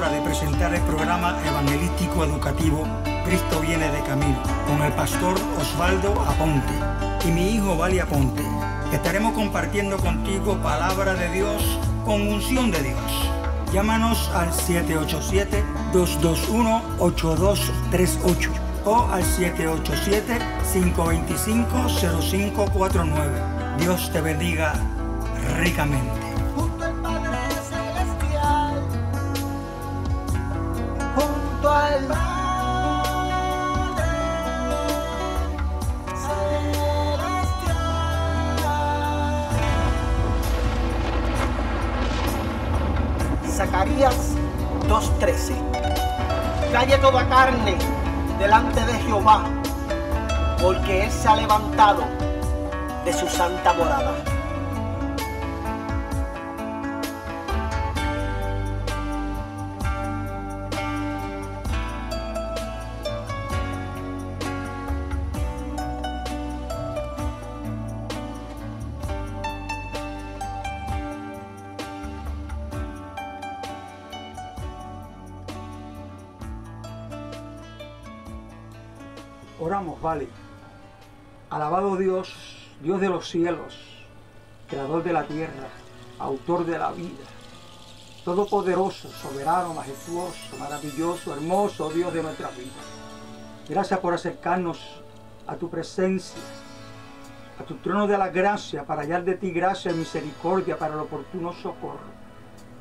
hora de presentar el programa evangelístico educativo Cristo viene de camino, con el pastor Osvaldo Aponte y mi hijo Vali Aponte. Estaremos compartiendo contigo palabra de Dios con unción de Dios. Llámanos al 787-221-8238 o al 787-525-0549. Dios te bendiga ricamente. Junto al Padre Celestial, junto al Padre Celestial. Zacarías 2:13. Calle toda carne delante de Jehová, porque Él se ha levantado de su santa morada. Oramos, Vale. Alabado Dios, Dios de los cielos, creador de la tierra, autor de la vida, todopoderoso, soberano, majestuoso, maravilloso, hermoso Dios de nuestra vida. Gracias por acercarnos a tu presencia, a tu trono de la gracia, para hallar de ti gracia y misericordia para el oportuno socorro.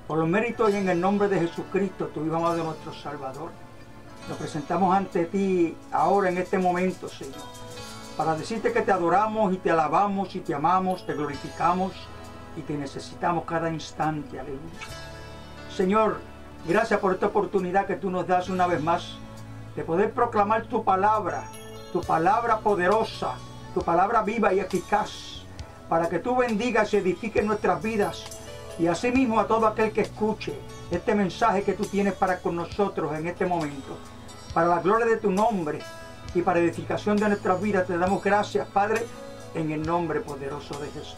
Por los méritos y en el nombre de Jesucristo, tu Hijo amado, nuestro Salvador. Nos presentamos ante ti ahora en este momento, Señor, para decirte que te adoramos y te alabamos y te amamos, te glorificamos y te necesitamos cada instante. Aleluya. Señor, gracias por esta oportunidad que tú nos das una vez más de poder proclamar tu palabra poderosa, tu palabra viva y eficaz, para que tú bendigas y edifiques nuestras vidas y asimismo a todo aquel que escuche este mensaje que tú tienes para con nosotros en este momento. Para la gloria de tu nombre y para edificación de nuestras vidas te damos gracias, Padre, en el nombre poderoso de Jesús.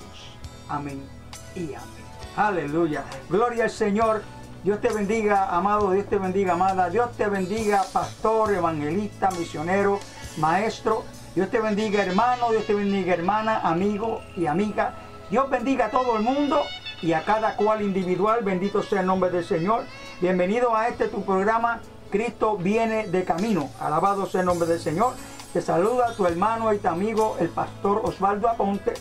Amén y amén. Aleluya. Gloria al Señor. Dios te bendiga, amado. Dios te bendiga, amada. Dios te bendiga, pastor, evangelista, misionero, maestro. Dios te bendiga, hermano. Dios te bendiga, hermana, amigo y amiga. Dios bendiga a todo el mundo y a cada cual individual. Bendito sea el nombre del Señor. Bienvenido a este tu programa, Cristo viene de camino. Alabado sea el nombre del Señor. Te saluda tu hermano y tu amigo, el pastor Osvaldo Aponte,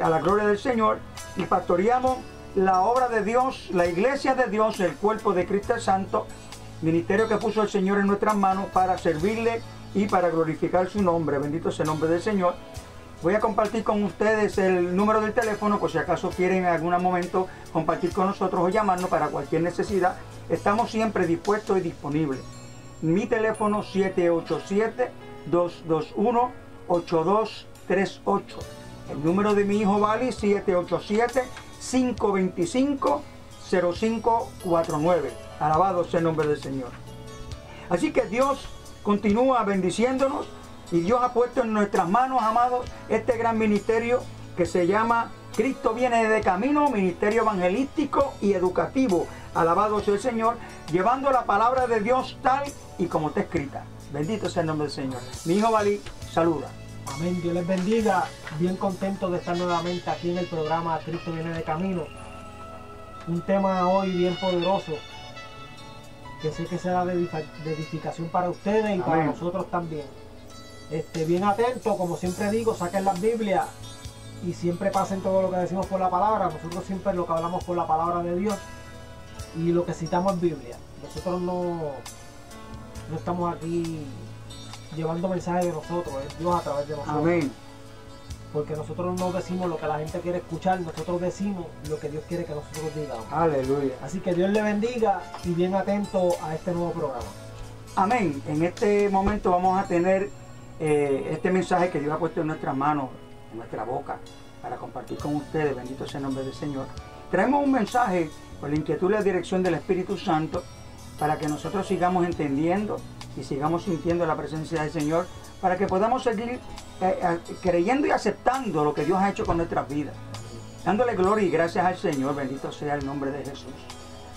a la gloria del Señor. Y pastoreamos la obra de Dios, la iglesia de Dios, el cuerpo de Cristo el Santo, ministerio que puso el Señor en nuestras manos para servirle y para glorificar su nombre. Bendito sea el nombre del Señor. Voy a compartir con ustedes el número del teléfono, por si acaso quieren en algún momento compartir con nosotros o llamarnos para cualquier necesidad. Estamos siempre dispuestos y disponibles. Mi teléfono 787-221-8238. El número de mi hijo Vali 787-525-0549. Alabado sea el nombre del Señor. Así que Dios continúa bendiciéndonos y Dios ha puesto en nuestras manos, amados, este gran ministerio que se llama Cristo viene de camino, ministerio evangelístico y educativo. Alabado sea el Señor, llevando la palabra de Dios tal y como está escrita. Bendito sea el nombre del Señor. Mi hijo Vali, saluda. Amén, Dios les bendiga. Bien contento de estar nuevamente aquí en el programa Cristo viene de camino. Un tema hoy bien poderoso, que sé que será de edificación para ustedes y Amén. Para nosotros también. Bien atento, como siempre digo, saquen las Biblias y siempre pasen todo lo que decimos por la palabra. Nosotros siempre lo que hablamos por la palabra de Dios y lo que citamos en Biblia. Nosotros no estamos aquí llevando mensajes de nosotros, es Dios a través de nosotros. Amén. Porque nosotros no decimos lo que la gente quiere escuchar, nosotros decimos lo que Dios quiere que nosotros digamos. Aleluya. Así que Dios le bendiga y bien atento a este nuevo programa. Amén. En este momento vamos a tener este mensaje que Dios ha puesto en nuestras manos, en nuestra boca, para compartir con ustedes. Bendito sea el nombre del Señor. Traemos un mensaje por la inquietud y la dirección del Espíritu Santo para que nosotros sigamos entendiendo y sigamos sintiendo la presencia del Señor, para que podamos seguir creyendo y aceptando lo que Dios ha hecho con nuestras vidas, dándole gloria y gracias al Señor. Bendito sea el nombre de Jesús.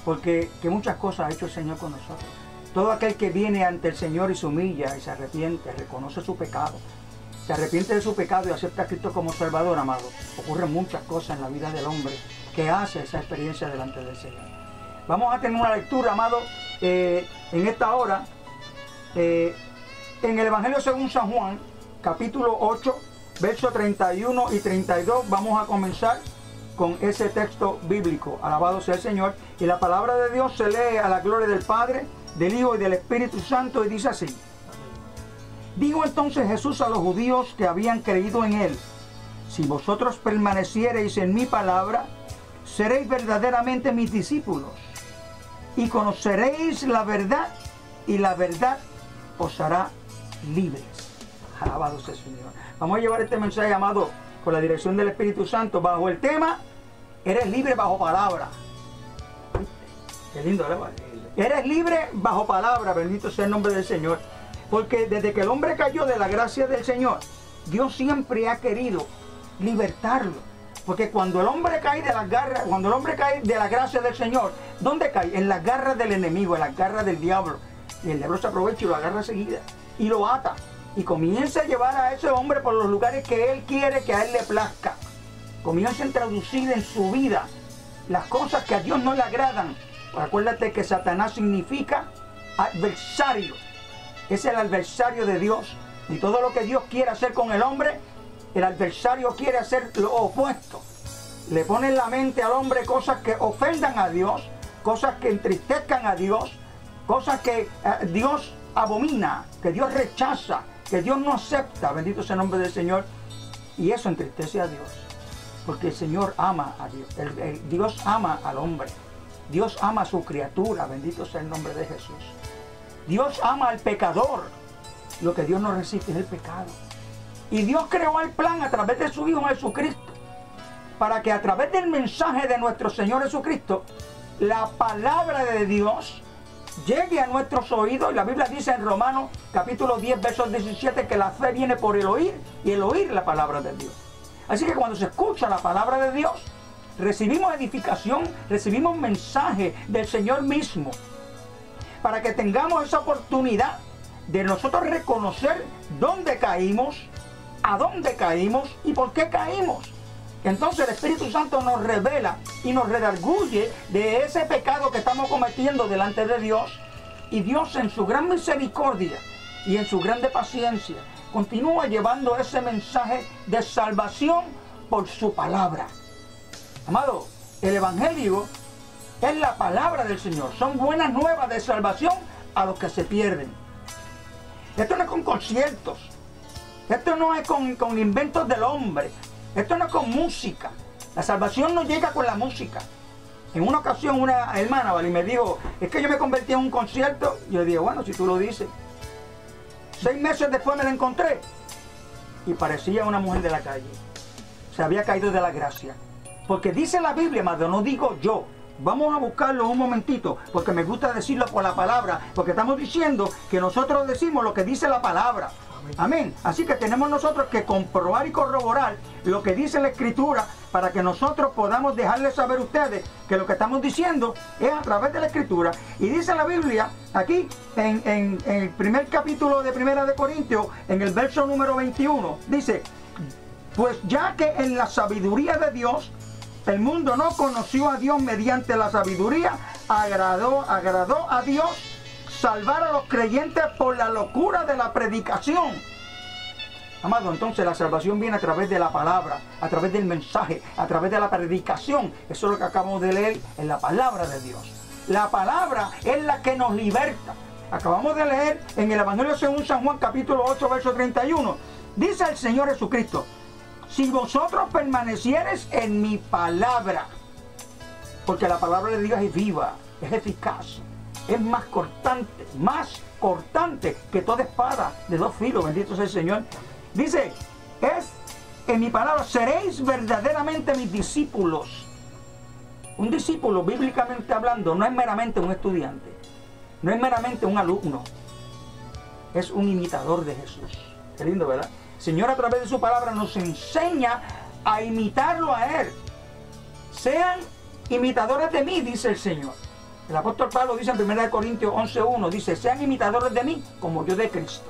porque que muchas cosas ha hecho el Señor con nosotros. Todo aquel que viene ante el Señor y se humilla y se arrepiente, reconoce su pecado, se arrepiente de su pecado y acepta a Cristo como Salvador, amado, ocurren muchas cosas en la vida del hombre que hace esa experiencia delante del Señor. Vamos a tener una lectura, amado, en esta hora, en el Evangelio según San Juan, capítulo 8, versos 31 y 32, vamos a comenzar con ese texto bíblico. Alabado sea el Señor. Y la palabra de Dios se lee a la gloria del Padre, del Hijo y del Espíritu Santo, y dice así: dijo entonces Jesús a los judíos que habían creído en él: si vosotros permaneciereis en mi palabra, seréis verdaderamente mis discípulos, y conoceréis la verdad, y la verdad os hará libres. Alabado sea el Señor. Vamos a llevar este mensaje, amado, con la dirección del Espíritu Santo, bajo el tema: eres libre bajo palabra. Qué lindo, ¿verdad? Eres libre bajo palabra, bendito sea el nombre del Señor. Porque desde que el hombre cayó de la gracia del Señor, Dios siempre ha querido libertarlo. Porque cuando el hombre cae de las garras, cuando el hombre cae de la gracia del Señor, ¿dónde cae? En las garras del enemigo, en las garras del diablo. Y el diablo se aprovecha y lo agarra seguida y lo ata. Y comienza a llevar a ese hombre por los lugares que él quiere que a él le plazca. Comienza a introducir en su vida las cosas que a Dios no le agradan. Acuérdate que Satanás significa adversario. Es el adversario de Dios. Y todo lo que Dios quiere hacer con el hombre, el adversario quiere hacer lo opuesto. Le pone en la mente al hombre cosas que ofendan a Dios, cosas que entristezcan a Dios, cosas que Dios abomina, que Dios rechaza, que Dios no acepta. Bendito sea el nombre del Señor. Y eso entristece a Dios, porque el Señor ama a Dios. Dios ama al hombre. Dios ama a su criatura. Bendito sea el nombre de Jesús. Dios ama al pecador. Lo que Dios no resiste es el pecado. Y Dios creó el plan a través de su Hijo Jesucristo, para que a través del mensaje de nuestro Señor Jesucristo, la palabra de Dios llegue a nuestros oídos. Y la Biblia dice en Romanos capítulo 10, versos 17, que la fe viene por el oír, y el oír la palabra de Dios. Así que cuando se escucha la palabra de Dios, recibimos edificación, recibimos mensaje del Señor mismo, para que tengamos esa oportunidad de nosotros reconocer dónde caímos, a dónde caímos y por qué caímos. Entonces el Espíritu Santo nos revela y nos redarguye de ese pecado que estamos cometiendo delante de Dios. Y Dios, en su gran misericordia y en su grande paciencia, continúa llevando ese mensaje de salvación por su palabra. Amado, el Evangelio es la palabra del Señor. Son buenas nuevas de salvación a los que se pierden. Esto no es con conciertos. Esto no es con inventos del hombre. Esto no es con música. La salvación no llega con la música. En una ocasión una hermana, ¿vale?, me dijo: es que yo me convertí en un concierto. Yo dije: bueno, si tú lo dices. 6 meses después me la encontré y parecía una mujer de la calle. Se había caído de la gracia. Porque dice la Biblia, amado, no digo yo. Vamos a buscarlo un momentito, porque me gusta decirlo por la palabra, porque estamos diciendo que nosotros decimos lo que dice la palabra. Amén. Así que tenemos nosotros que comprobar y corroborar lo que dice la Escritura, para que nosotros podamos dejarles saber a ustedes que lo que estamos diciendo es a través de la Escritura. Y dice la Biblia aquí en el primer capítulo de Primera de Corintios, en el verso número 21, dice: pues ya que en la sabiduría de Dios el mundo no conoció a Dios mediante la sabiduría, agradó a Dios salvar a los creyentes por la locura de la predicación. Amado, entonces la salvación viene a través de la palabra, a través del mensaje, a través de la predicación. Eso es lo que acabamos de leer en la palabra de Dios. La palabra es la que nos liberta. Acabamos de leer en el Evangelio según San Juan, capítulo 8, verso 31. Dice el Señor Jesucristo: si vosotros permaneciereis en mi palabra, porque la palabra de Dios es viva, es eficaz, es más cortante que toda espada de 2 filos, bendito sea el Señor. Dice: es en mi palabra, seréis verdaderamente mis discípulos. Un discípulo, bíblicamente hablando, no es meramente un estudiante, no es meramente un alumno, es un imitador de Jesús. Qué lindo, ¿verdad? El Señor, a través de su palabra, nos enseña a imitarlo a Él. Sean imitadores de mí, dice el Señor. El apóstol Pablo dice en 1 Corintios 11:1, dice, sean imitadores de mí como yo de Cristo.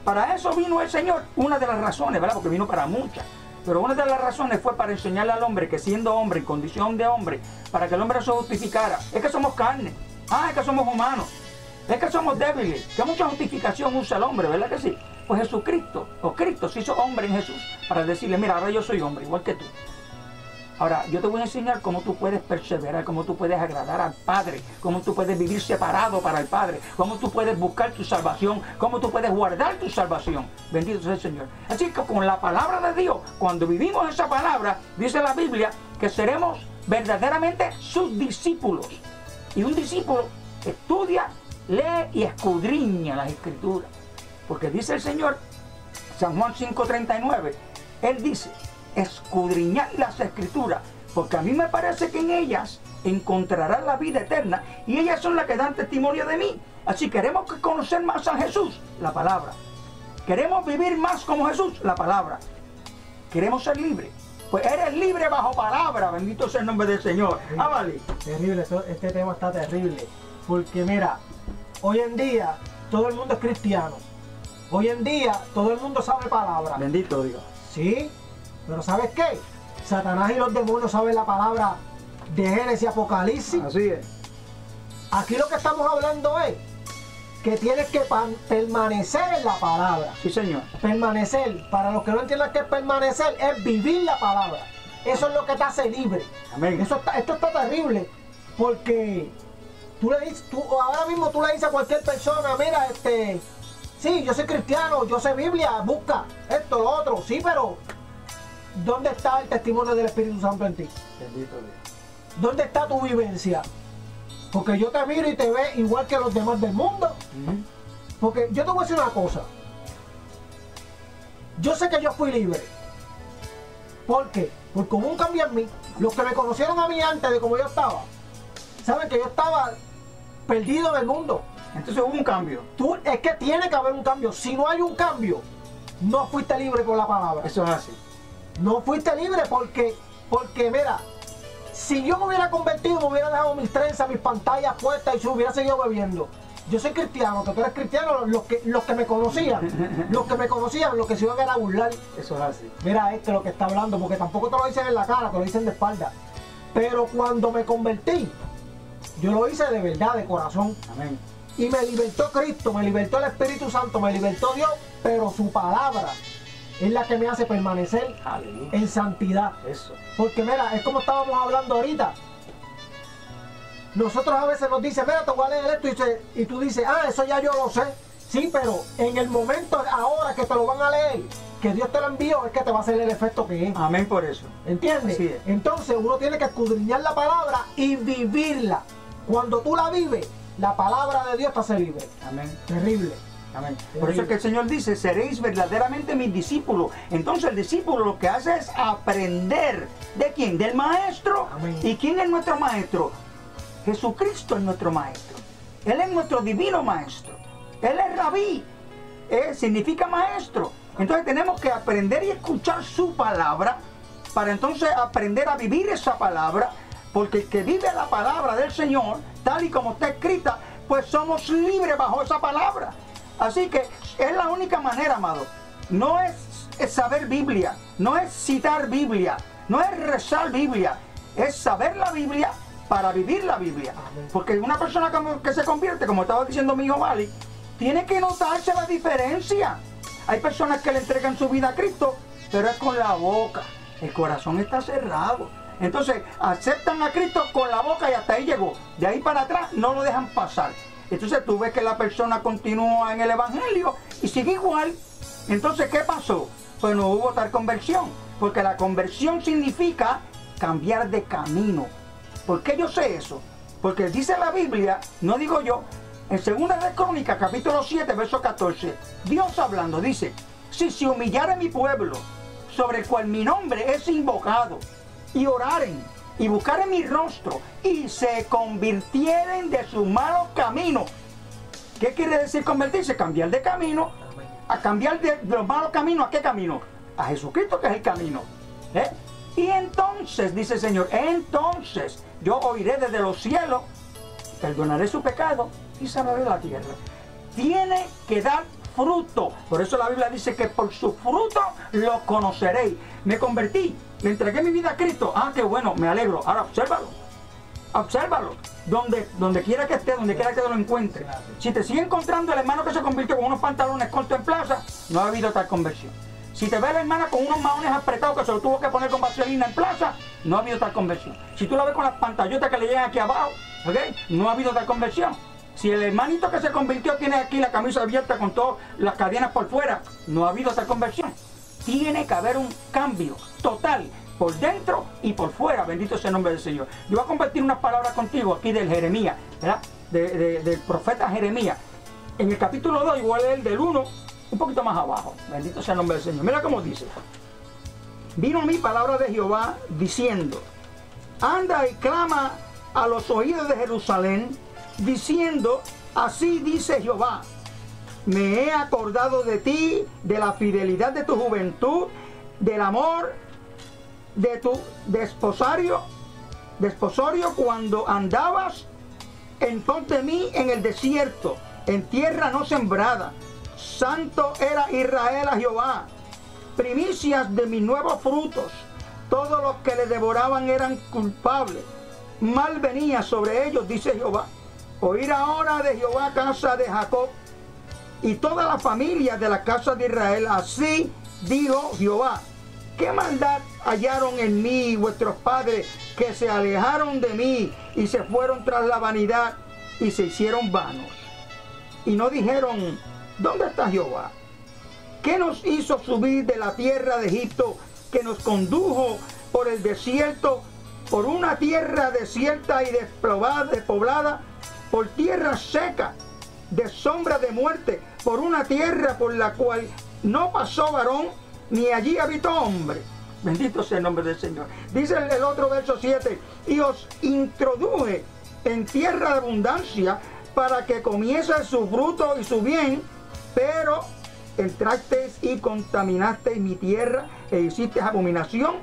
Para eso vino el Señor, una de las razones, ¿verdad? Porque vino para muchas. Pero una de las razones fue para enseñarle al hombre que siendo hombre, en condición de hombre, para que el hombre se justificara. Es que somos carne, es que somos humanos, es que somos débiles. Que mucha justificación usa el hombre, ¿verdad que sí? Pues Jesucristo, o Cristo se hizo hombre en Jesús para decirle, mira, ahora yo soy hombre, igual que tú. Ahora, yo te voy a enseñar cómo tú puedes perseverar, cómo tú puedes agradar al Padre, cómo tú puedes vivir separado para el Padre, cómo tú puedes buscar tu salvación, cómo tú puedes guardar tu salvación. Bendito sea el Señor. Así que con la palabra de Dios, cuando vivimos esa palabra, dice la Biblia, que seremos verdaderamente sus discípulos. Y un discípulo estudia, lee y escudriña las Escrituras. Porque dice el Señor, San Juan 5:39, Él dice, escudriñad las Escrituras, porque a mí me parece que en ellas encontrarán la vida eterna y ellas son las que dan testimonio de mí. Así queremos conocer más a Jesús, la palabra. Queremos vivir más como Jesús, la palabra. Queremos ser libres. Pues eres libre bajo palabra, bendito sea el nombre del Señor. Sí, Vale. terrible, este tema está terrible. Porque mira, hoy en día todo el mundo es cristiano. Hoy en día todo el mundo sabe palabra. Bendito Dios. Sí, pero ¿sabes qué? Satanás y los demonios saben la palabra de Génesis y Apocalipsis. Así es. Aquí lo que estamos hablando es que tienes que permanecer en la palabra. Sí, Señor. Permanecer, para los que no entiendan qué es permanecer, es vivir la palabra. Eso es lo que te hace libre. Amén. Esto está terrible, porque ahora mismo tú le dices a cualquier persona, mira, sí, yo soy cristiano, yo sé Biblia, busca esto, lo otro, sí, pero ¿dónde está el testimonio del Espíritu Santo en ti? Bendito Dios. ¿Dónde está tu vivencia? Porque yo te miro y te ve igual que los demás del mundo. Porque yo te voy a decir una cosa. Yo sé que yo fui libre. ¿Por qué? Porque hubo un cambio en mí. Los que me conocieron a mí antes de cómo yo estaba, saben que yo estaba perdido en el mundo. Entonces hubo un cambio. Es que tiene que haber un cambio. Si no hay un cambio, no fuiste libre por la palabra. Eso es así. No fuiste libre porque mira, si yo me hubiera convertido, me hubiera dejado mis trenzas, mis pantallas puestas y se hubiera seguido bebiendo. Yo soy cristiano, que tú eres cristiano, los que me conocían, los que se iban a burlar. Eso es así. Mira lo que está hablando, porque tampoco te lo dicen en la cara, te lo dicen de espalda. Pero cuando me convertí, yo lo hice de verdad, de corazón. Amén. Y me libertó Cristo, me libertó el Espíritu Santo, me libertó Dios, pero su palabra es la que me hace permanecer Aleluya. en santidad. Eso. Porque mira, es como estábamos hablando ahorita. Nosotros a veces nos dicen, mira, te voy a leer esto y tú dices, eso ya yo lo sé. Sí, pero en el momento, ahora que te lo van a leer, que Dios te lo envió, es que te va a hacer el efecto que es. Amén por eso. ¿Entiendes? Así es. Entonces uno tiene que escudriñar la palabra y vivirla. Cuando tú la vives, la palabra de Dios te hace libre. Amén. Terrible. Amén. Por eso es que el Señor dice, seréis verdaderamente mis discípulos. Entonces el discípulo lo que hace es aprender. ¿De quién? Del maestro. Amén. ¿Y quién es nuestro maestro? Jesucristo es nuestro maestro. Él es nuestro divino maestro. Él es rabí. Significa maestro. Entonces tenemos que aprender y escuchar su palabra para entonces aprender a vivir esa palabra. Porque el que vive la palabra del Señor, tal y como está escrita, pues somos libres bajo esa palabra. Así que es la única manera, amado. No es saber Biblia, no es citar Biblia, no es rezar Biblia, es saber la Biblia para vivir la Biblia. Porque una persona que se convierte, como estaba diciendo mi hijo Vali, tiene que notarse la diferencia. Hay personas que le entregan su vida a Cristo, pero es con la boca. El corazón está cerrado. Entonces aceptan a Cristo con la boca y hasta ahí llegó. De ahí para atrás no lo dejan pasar. Entonces tú ves que la persona continúa en el evangelio y sigue igual. Entonces, ¿qué pasó? Pues no hubo tal conversión. Porque la conversión significa cambiar de camino. ¿Por qué yo sé eso? Porque dice la Biblia, no digo yo, en 2 de Crónicas, capítulo 7, verso 14, Dios hablando dice, si se humillare mi pueblo, sobre el cual mi nombre es invocado, y oraren, y buscaren mi rostro, y se convirtieren de sus malos caminos. ¿Qué quiere decir convertirse? Cambiar de camino. A cambiar de los malos caminos, ¿a qué camino? A Jesucristo, que es el camino. Y entonces, dice el Señor, entonces yo oiré desde los cielos perdonaré su pecado y sanaré la tierra. Tiene que dar fruto. Por eso la Biblia dice que por su fruto lo conoceréis. Me convertí, le entregué mi vida a Cristo. Ah, qué bueno, me alegro. Ahora obsérvalo. Obsérvalo. Donde quiera que esté, donde quiera que lo encuentre. Si te sigue encontrando el hermano que se convirtió con unos pantalones cortos en plaza, no ha habido tal conversión. Si te ve la hermana con unos maones apretados que se lo tuvo que poner con vaselina en plaza, no ha habido tal conversión. Si tú la ves con las pantallotas que le llegan aquí abajo, ¿ok? No ha habido tal conversión. Si el hermanito que se convirtió tiene aquí la camisa abierta con todas las cadenas por fuera, no ha habido tal conversión. Tiene que haber un cambio total, por dentro y por fuera, bendito sea el nombre del Señor. Yo voy a compartir unas palabras contigo aquí del Jeremías, ¿verdad? Del profeta Jeremías. En el capítulo 2, igual es el del 1, un poquito más abajo. Bendito sea el nombre del Señor. Mira cómo dice. Vino a mí palabra de Jehová diciendo, anda y clama a los oídos de Jerusalén, diciendo, así dice Jehová, me he acordado de ti, de la fidelidad de tu juventud, del amor de tu desposorio cuando andabas en pos de mí en el desierto, en tierra no sembrada. Santo era Israel a Jehová, primicias de mis nuevos frutos. Todos los que le devoraban eran culpables. Mal venía sobre ellos, dice Jehová. Oír ahora de Jehová, casa de Jacob, y toda la familia de la casa de Israel. Así dijo Jehová. ¿Qué maldad hallaron en mí vuestros padres, que se alejaron de mí y se fueron tras la vanidad y se hicieron vanos? Y no dijeron, ¿dónde está Jehová? ¿Qué nos hizo subir de la tierra de Egipto, que nos condujo por el desierto, por una tierra desierta y despoblada, por tierra seca, de sombra de muerte, por una tierra por la cual no pasó varón, ni allí habitó hombre? Bendito sea el nombre del Señor. Dice el otro verso 7, y os introduje en tierra de abundancia, para que comiese su fruto y su bien, pero entrasteis y contaminasteis mi tierra, e hicisteis abominación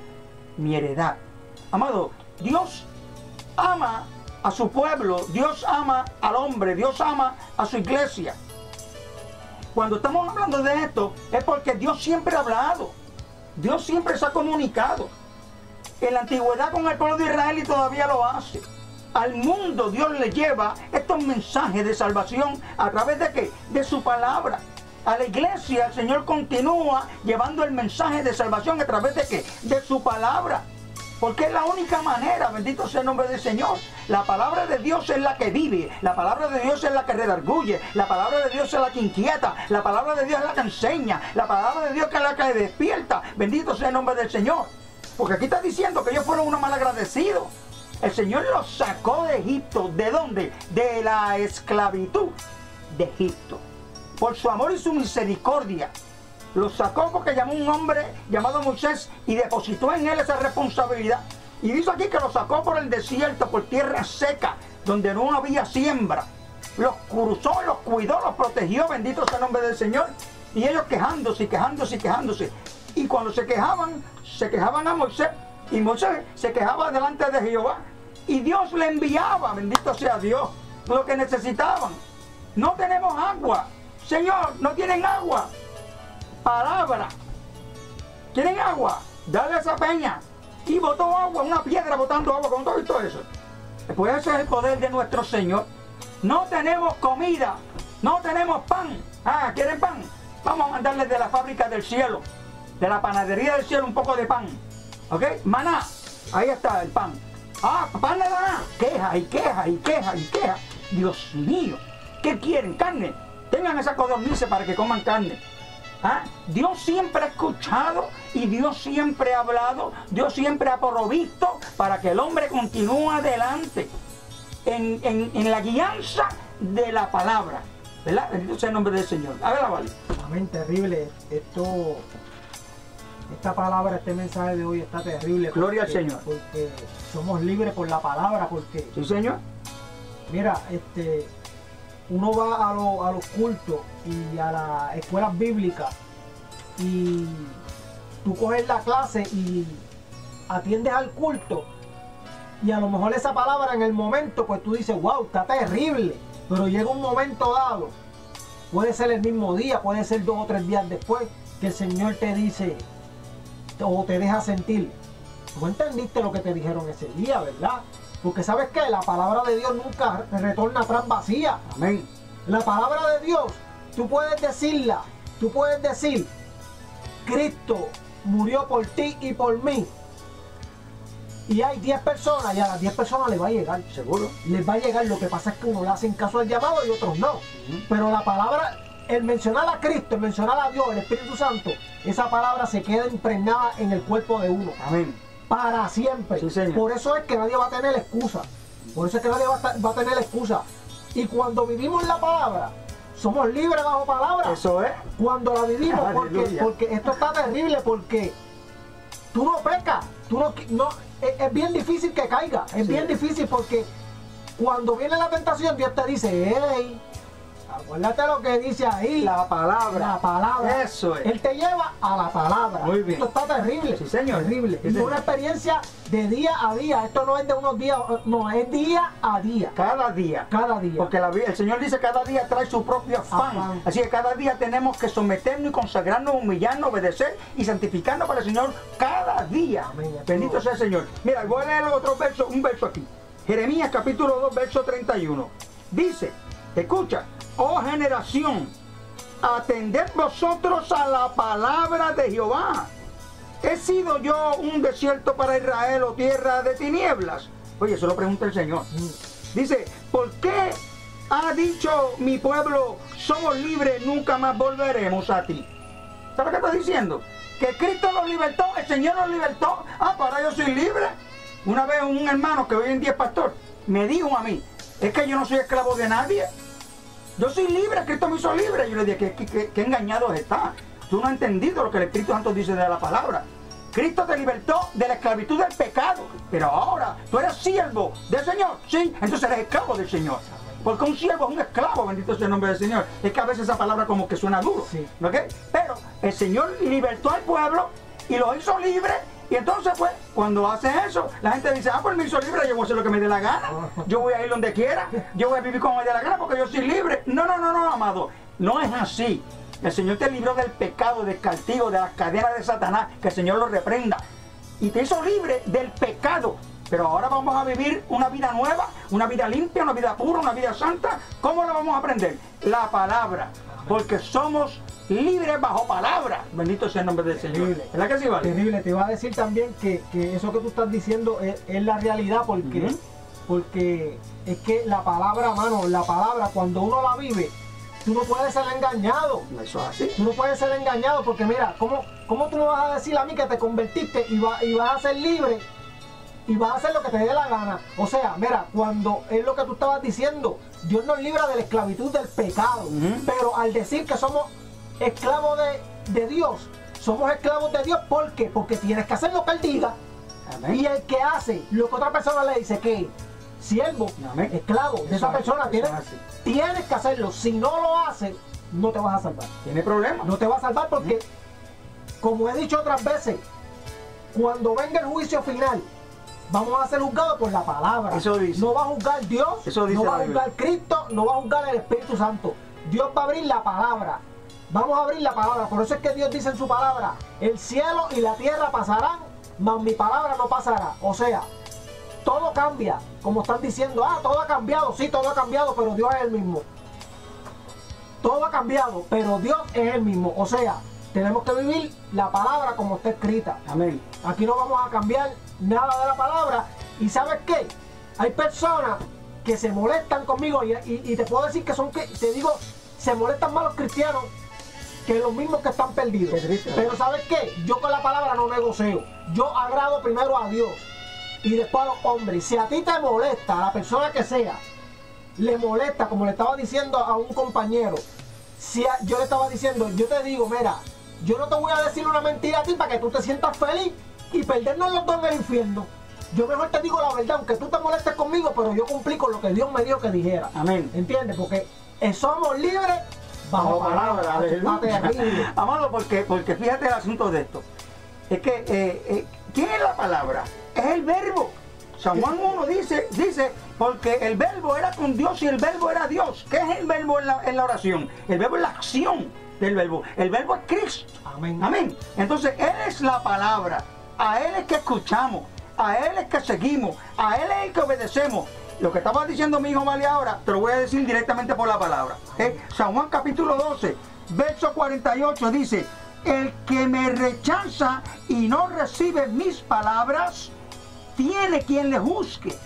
mi heredad. Amado, Dios ama a su pueblo, Dios ama al hombre, Dios ama a su iglesia. Cuando estamos hablando de esto, es porque Dios siempre ha hablado, Dios siempre se ha comunicado. En la antigüedad con el pueblo de Israel y todavía lo hace. Al mundo Dios le lleva estos mensajes de salvación a través de ¿qué? De su palabra. A la iglesia el Señor continúa llevando el mensaje de salvación a través de ¿qué? De su palabra. Porque es la única manera, bendito sea el nombre del Señor. La palabra de Dios es la que vive, la palabra de Dios es la que redarguye, la palabra de Dios es la que inquieta, la palabra de Dios es la que enseña, la palabra de Dios es la que despierta. Bendito sea el nombre del Señor. Porque aquí está diciendo que ellos fueron unos malagradecidos. El Señor los sacó de Egipto. ¿De dónde? De la esclavitud de Egipto. Por su amor y su misericordia. Los sacó porque llamó a un hombre llamado Moisés y depositó en él esa responsabilidad. Y dice aquí que los sacó por el desierto, por tierra seca, donde no había siembra. Los cruzó, los cuidó, los protegió, bendito sea el nombre del Señor. Y ellos quejándose y quejándose y quejándose. Y cuando se quejaban a Moisés. Y Moisés se quejaba delante de Jehová. Y Dios le enviaba, bendito sea Dios, lo que necesitaban. No tenemos agua. Señor, no tienen agua. Palabra. ¿Quieren agua? Dale a esa peña. Y botó agua, una piedra botando agua con todo eso. Pues ese es el poder de nuestro Señor. No tenemos comida. No tenemos pan. Ah, ¿quieren pan? Vamos a mandarles de la fábrica del cielo, de la panadería del cielo, un poco de pan. ¿Ok? Maná. Ahí está el pan. Ah, pan de maná. Queja y queja y queja y queja. Dios mío. ¿Qué quieren? Carne. Tengan esa codornices para que coman carne. ¿Ah? Dios siempre ha escuchado y Dios siempre ha hablado. Dios siempre ha provisto para que el hombre continúe adelante en la guianza de la palabra. ¿Verdad? Bendito sea el nombre del Señor. A ver, vale. Amén, terrible. Esta palabra, este mensaje de hoy está terrible. Gloria al Señor. Porque somos libres por la palabra, porque... Sí, Señor. Mira, uno va a los cultos y a las escuelas bíblicas y tú coges la clase y atiendes al culto Y a lo mejor esa palabra en el momento, pues tú dices, wow, está terrible. Pero llega un momento dado, puede ser el mismo día, puede ser 2 o 3 días después, que el Señor te dice, o te deja sentir, tú entendiste lo que te dijeron ese día, ¿verdad? Porque ¿sabes qué? La palabra de Dios nunca retorna atrás vacía. Amén. La palabra de Dios, tú puedes decirla, tú puedes decir, Cristo murió por ti y por mí. Y hay 10 personas y a las 10 personas les va a llegar. Seguro. Les va a llegar, lo que pasa es que uno le hacen caso al llamado y otros no. Pero la palabra, el mencionar a Cristo, el mencionar a Dios, el Espíritu Santo, esa palabra se queda impregnada en el cuerpo de uno. Amén. Para siempre. Sí, señor. Por eso es que nadie va a tener excusa. Por eso es que nadie va a tener excusa. Y cuando vivimos la palabra, somos libres bajo palabra. Eso es. Cuando la vivimos, Aleluya. porque esto está terrible, porque tú no pecas, es bien difícil que caiga, es Sí. bien difícil porque cuando viene la tentación, Dios te dice, hey, acuérdate lo que dice ahí, La palabra. la palabra. Eso es. Él te lleva a la palabra. Muy bien. Esto está terrible. Sí, señor. Terrible. Sí, Y es señor. una experiencia de día a día. Esto no es de unos días, no, es día a día. Cada día. Cada día. Porque el Señor dice cada día trae su propio afán. Afán. Así que cada día tenemos que someternos y consagrarnos, humillarnos, obedecer y santificarnos para el Señor cada día. Amén. Bendito sea el Señor. Mira, voy a leer otro verso, un verso aquí. Jeremías capítulo 2, verso 31. Dice, escucha, oh generación, atended vosotros a la palabra de Jehová. ¿He sido yo un desierto para Israel o tierra de tinieblas? Oye, eso lo pregunta el Señor. Dice, ¿por qué ha dicho mi pueblo, somos libres, nunca más volveremos a ti? ¿Sabes qué está diciendo? Que Cristo los libertó, el Señor los libertó. Ah, para yo soy libre. Una vez un hermano que hoy en día es pastor me dijo a mí, es que yo no soy esclavo de nadie. Yo soy libre, Cristo me hizo libre. Yo le dije, ¿qué engañado está? Tú no has entendido lo que el Espíritu Santo dice de la palabra. Cristo te libertó de la esclavitud del pecado. Pero ahora tú eres siervo del Señor. Sí, entonces eres esclavo del Señor. Porque un siervo es un esclavo, bendito sea el nombre del Señor. Es que a veces esa palabra como que suena duro. Sí. ¿Ok? Pero el Señor libertó al pueblo y lo hizo libre. Y entonces, pues, cuando hace eso, la gente dice, ah, pues me hizo libre, yo voy a hacer lo que me dé la gana. Yo voy a ir donde quiera. Yo voy a vivir como me dé la gana porque yo soy libre. No, no, no, no, amado. No es así. El Señor te libró del pecado, del castigo, de las cadenas de Satanás. Que el Señor lo reprenda. Y te hizo libre del pecado. Pero ahora vamos a vivir una vida nueva, una vida limpia, una vida pura, una vida santa. ¿Cómo la vamos a aprender? La palabra. Porque somos libres bajo palabra. Bendito sea el nombre del Señor. Terrible. ¿Verdad que sí, vale? Terrible. Te iba a decir también que eso que tú estás diciendo es la realidad porque, Ujú. porque es que la palabra, mano, la palabra cuando uno la vive, tú no puedes ser engañado. Eso es así. Tú no puedes ser engañado porque mira, ¿cómo tú me vas a decir a mí que te convertiste y vas a ser libre y vas a hacer lo que te dé la gana? O sea, mira, cuando es lo que tú estabas diciendo, Dios nos libra de la esclavitud del pecado. Ujú. Pero al decir que somos esclavos de Dios, somos esclavos de Dios, ¿por qué? Porque tienes que hacer lo que Él diga. Amén. Y el que hace lo que otra persona le dice que siervo, Amén. esclavo de esa Eso es- persona, eso tienes, es así. tienes que hacerlo. Si no lo haces, no te vas a salvar. ¿Tiene problema? No te va a salvar porque, como he dicho otras veces, cuando venga el juicio final, vamos a ser juzgados por la palabra. Eso dice. No va a juzgar Dios, Eso dice no va la a juzgar Biblia. Cristo, no va a juzgar el Espíritu Santo. Dios va a abrir la palabra. Vamos a abrir la palabra. Por eso es que Dios dice en su palabra, el cielo y la tierra pasarán, mas mi palabra no pasará. O sea, todo cambia. Como están diciendo, todo ha cambiado. Sí, todo ha cambiado, pero Dios es el mismo. Todo ha cambiado, pero Dios es el mismo. O sea, tenemos que vivir la palabra como está escrita. Amén. Aquí no vamos a cambiar nada de la palabra. ¿Y sabes qué? Hay personas que se molestan conmigo y te puedo decir que te digo, se molestan más los cristianos que los mismos que están perdidos. Qué triste. Pero ¿sabes qué? Yo con la palabra no negocio. Yo agrado primero a Dios y después a los hombres. Si a ti te molesta, a la persona que sea, le molesta, como le estaba diciendo a un compañero, yo le estaba diciendo, yo te digo, mira, yo no te voy a decir una mentira a ti para que tú te sientas feliz y perdernos los dos en el infierno. Yo mejor te digo la verdad, aunque tú te molestes conmigo, pero yo cumplí con lo que Dios me dijo que dijera. Amén. ¿Entiendes? Porque somos libres bajo palabra. aleluya. Está terrible. Amado, porque fíjate el asunto de esto. Es que, ¿quién es la palabra? Es el verbo. San Juan 1 dice, porque el verbo era con Dios y el verbo era Dios. ¿Qué es el verbo en la oración? El verbo es la acción del verbo. El verbo es Cristo. Amén. Amén. Entonces, Él es la palabra. A Él es que escuchamos. A Él es que seguimos. A Él es el que obedecemos. Lo que estaba diciendo mi hijo Vale ahora, te lo voy a decir directamente por la palabra. San Juan capítulo 12, verso 48 dice, el que me rechaza y no recibe mis palabras, tiene quien le juzgue.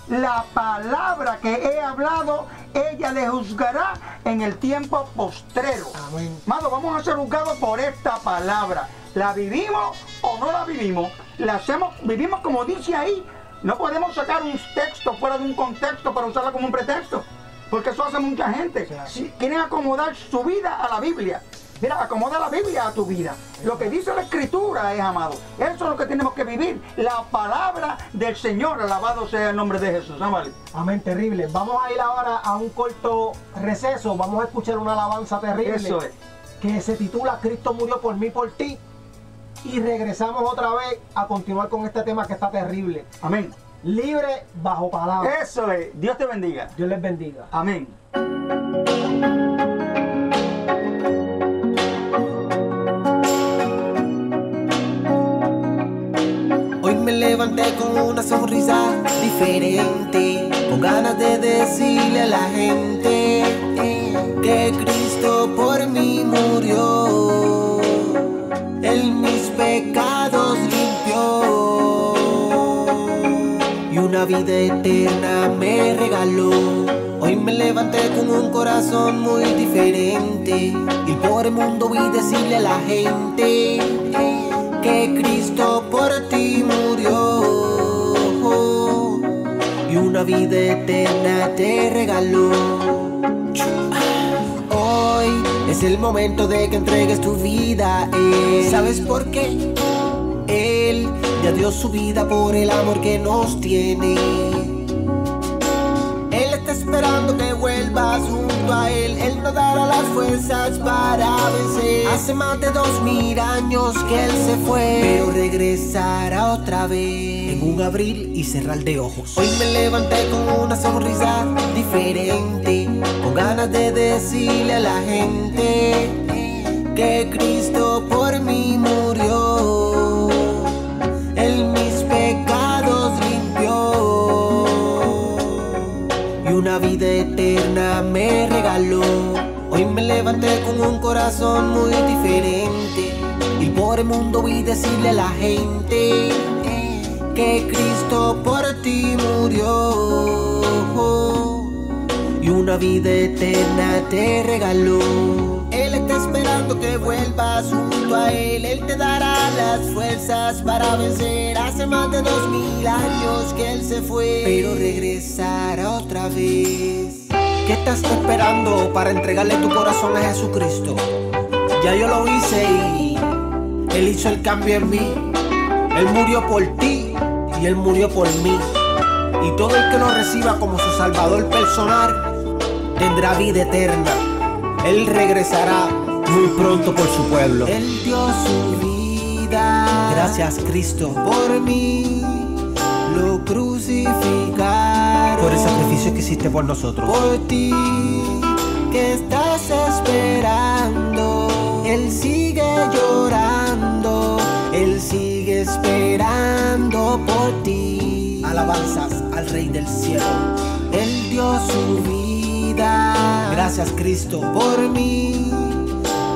La palabra que he hablado, ella le juzgará en el tiempo postrero. Amén. Amado, vamos a ser juzgados por esta palabra. ¿La vivimos o no la vivimos? ¿La hacemos, vivimos como dice ahí? No podemos sacar un texto fuera de un contexto para usarlo como un pretexto, porque eso hace mucha gente. Claro. Si quieren acomodar su vida a la Biblia, mira, acomoda la Biblia a tu vida. Lo que dice la Escritura es, amado, eso es lo que tenemos que vivir. La palabra del Señor, alabado sea el nombre de Jesús. ¿No vale? Amén, terrible. Vamos a ir ahora a un corto receso. Vamos a escuchar una alabanza terrible. Eso es. Que se titula Cristo murió por mí, por ti. Y regresamos otra vez a continuar con este tema que está terrible. Amén. Libre bajo palabra. Eso es. Dios te bendiga. Dios les bendiga. Amén. Hoy me levanté con una sonrisa diferente, con ganas de decirle a la gente que Cristo por mí murió, Él mis pecados limpió y una vida eterna me regaló. Hoy me levanté con un corazón muy diferente, ir por el mundo y decirle a la gente que Cristo por ti murió y una vida eterna te regaló. Hoy es el momento de que entregues tu vida a Él. ¿Sabes por qué? Él ya dio su vida por el amor que nos tiene. Él está esperando que vuelvas junto a Él. Él nos dará las fuerzas para vencer. Hace más de 2000 años que Él se fue, pero regresará otra vez en un abrir y cerrar de ojos. Hoy me levanté con una sonrisa diferente, con ganas de decirle a la gente que Cristo por mí murió, Él mis pecados limpió y una vida eterna me regaló. Hoy me levanté con un corazón muy diferente, ir por el mundo y decirle a la gente que Cristo por ti murió y una vida eterna te regaló. Él está esperando que vuelvas junto a Él. Él te dará las fuerzas para vencer. Hace más de 2000 años que Él se fue, pero regresará otra vez. ¿Qué estás esperando para entregarle tu corazón a Jesucristo? Ya yo lo hice y Él hizo el cambio en mí. Él murió por ti y Él murió por mí. Y todo el que lo reciba como su Salvador personal tendrá vida eterna. Él regresará muy pronto por su pueblo. Él dio su vida, gracias Cristo, por mí. Lo crucificaron por el sacrificio que hiciste por nosotros. Por ti, que estás esperando. Él sigue llorando, Él sigue esperando por ti. Alabanzas al Rey del cielo. Él dio su vida, gracias Cristo, por mí.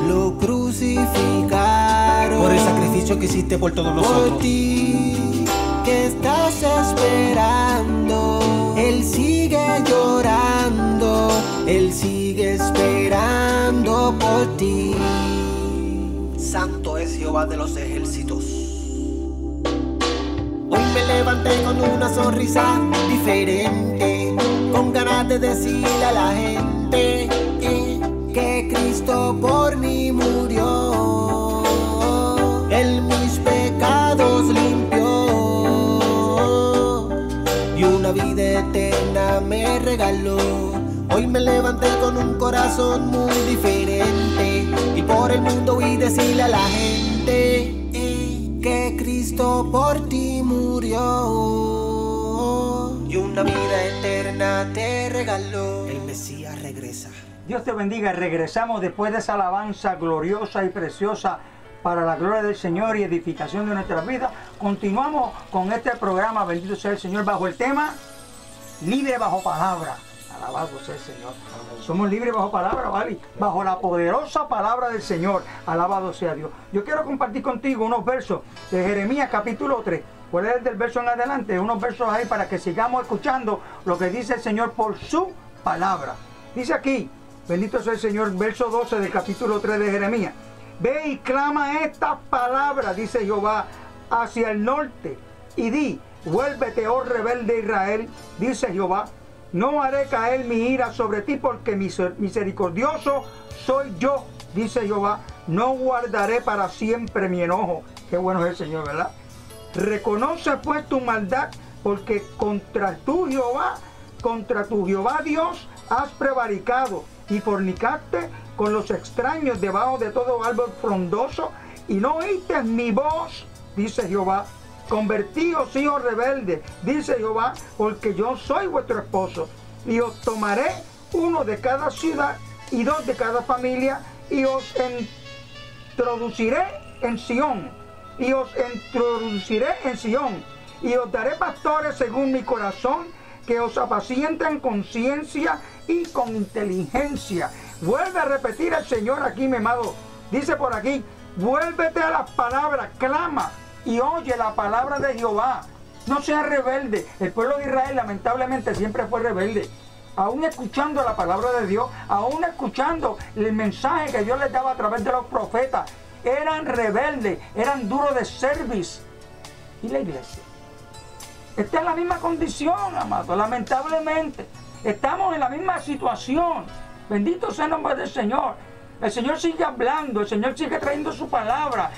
Lo crucificaron por el sacrificio que hiciste por todos nosotros. Por ti, que estás esperando. Él sigue llorando, Él sigue esperando por ti. Santo es Jehová de los ejércitos. Hoy me levanté con una sonrisa diferente, con ganas de decirle a la gente que Cristo por mí murió, Él mis pecados limpió y una vida eterna me regaló. Hoy me levanté con un corazón muy diferente, y por el mundo y decirle a la gente que Cristo por ti murió y una vida eterna te regaló. El Mesías regresa. Dios te bendiga. Regresamos después de esa alabanza gloriosa y preciosa para la gloria del Señor y edificación de nuestras vidas. Continuamos con este programa, bendito sea el Señor, bajo el tema Libre bajo palabra. Alabado sea el Señor. Somos libres bajo palabra, ¿vale? Bajo la poderosa palabra del Señor. Alabado sea Dios. Yo quiero compartir contigo unos versos de Jeremías capítulo 3. Puedes leer del verso en adelante, unos versos ahí para que sigamos escuchando lo que dice el Señor por su palabra. Dice aquí, bendito sea el Señor, verso 12 del capítulo 3 de Jeremías. Ve y clama estas palabras, dice Jehová, hacia el norte, y di, vuélvete, oh rebelde Israel, dice Jehová, no haré caer mi ira sobre ti, porque misericordioso soy yo, dice Jehová, no guardaré para siempre mi enojo. Qué bueno es el Señor, ¿verdad? Reconoce pues tu maldad, porque contra tu Jehová Dios, has prevaricado y fornicaste con los extraños debajo de todo árbol frondoso, y no oíste mi voz, dice Jehová. Convertíos, hijos rebeldes, dice Jehová, porque yo soy vuestro esposo, y os tomaré uno de cada ciudad y dos de cada familia, y os introduciré en Sión, y os daré pastores según mi corazón, que os apacienten con ciencia y con inteligencia. Vuelve a repetir el Señor aquí, mi amado. Dice por aquí, vuélvete a las palabras, clama y oye la palabra de Jehová. No seas rebelde. El pueblo de Israel lamentablemente siempre fue rebelde. Aún escuchando la palabra de Dios, aún escuchando el mensaje que Dios les daba a través de los profetas, eran rebeldes, eran duros de cerviz. ¿Y la iglesia? Está en la misma condición, amado, lamentablemente. Estamos en la misma situación. Bendito sea el nombre del Señor. El Señor sigue hablando, el Señor sigue trayendo su palabra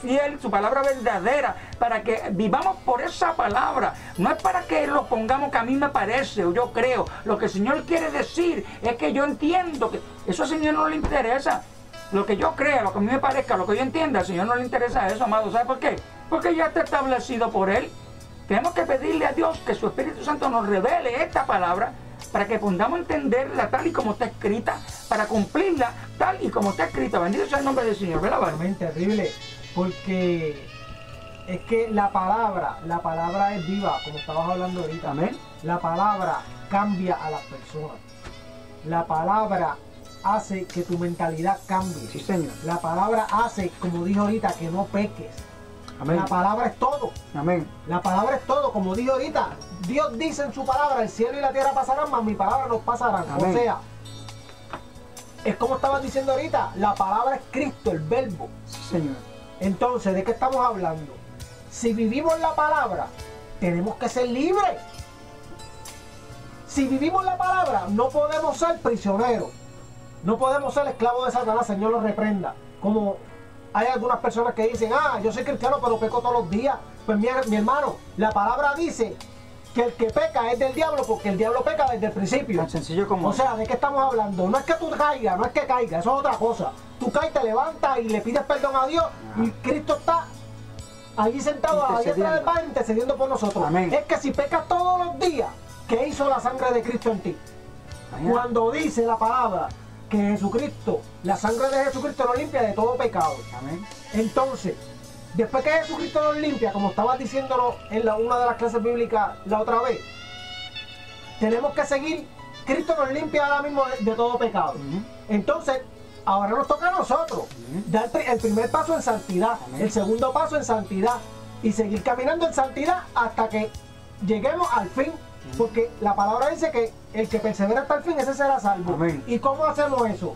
fiel, su palabra verdadera, para que vivamos por esa palabra. No es para que lo pongamos que a mí me parece o yo creo. Lo que el Señor quiere decir es que yo entiendo que eso al Señor no le interesa. Lo que yo crea, lo que a mí me parezca, lo que yo entienda, al Señor no le interesa eso, amado. ¿Sabe por qué? Porque ya está establecido por Él. Tenemos que pedirle a Dios que su Espíritu Santo nos revele esta palabra para que podamos entenderla tal y como está escrita, para cumplirla tal y como está escrita. Bendito sea el nombre del Señor, ¿verdad? Amén, terrible, porque es que la palabra es viva, como estabas hablando ahorita. Amén. La palabra cambia a las personas. La palabra hace que tu mentalidad cambie. Sí, Señor. La palabra hace, como dije ahorita, que no peques. Amén. La palabra es todo. Amén. La palabra es todo, como dije ahorita. Dios dice en su palabra, el cielo y la tierra pasarán, mas mi palabra no pasarán. Amén. O sea, es como estabas diciendo ahorita, la palabra es Cristo, el verbo. Sí, Señor. Entonces, ¿de qué estamos hablando? Si vivimos la palabra, tenemos que ser libres. Si vivimos la palabra, no podemos ser prisioneros. No podemos ser esclavos de Satanás, Señor los reprenda. Como hay algunas personas que dicen, yo soy cristiano pero peco todos los días. Pues mi hermano, la palabra dice que el que peca es del diablo, porque el diablo peca desde el principio. Tan sencillo como... O sea, ¿de qué estamos hablando? No es que tú caigas, no es que caigas, eso es otra cosa. Tú caes, te levantas y le pides perdón a Dios, y Cristo está allí sentado a la diestra del Padre intercediendo por nosotros. Amén. Es que si pecas todos los días, ¿qué hizo la sangre de Cristo en ti? Cuando dice la palabra que Jesucristo, la sangre de Jesucristo nos limpia de todo pecado. Amén. Entonces, después que Jesucristo nos limpia, como estabas diciéndolo en una de las clases bíblicas la otra vez, tenemos que seguir. Cristo nos limpia ahora mismo de todo pecado. Entonces, ahora nos toca a nosotros dar el primer paso en santidad, el segundo paso en santidad, y seguir caminando en santidad hasta que lleguemos al fin. Porque la palabra dice que el que persevera hasta el fin, ese será salvo. Amén. ¿Y cómo hacemos eso?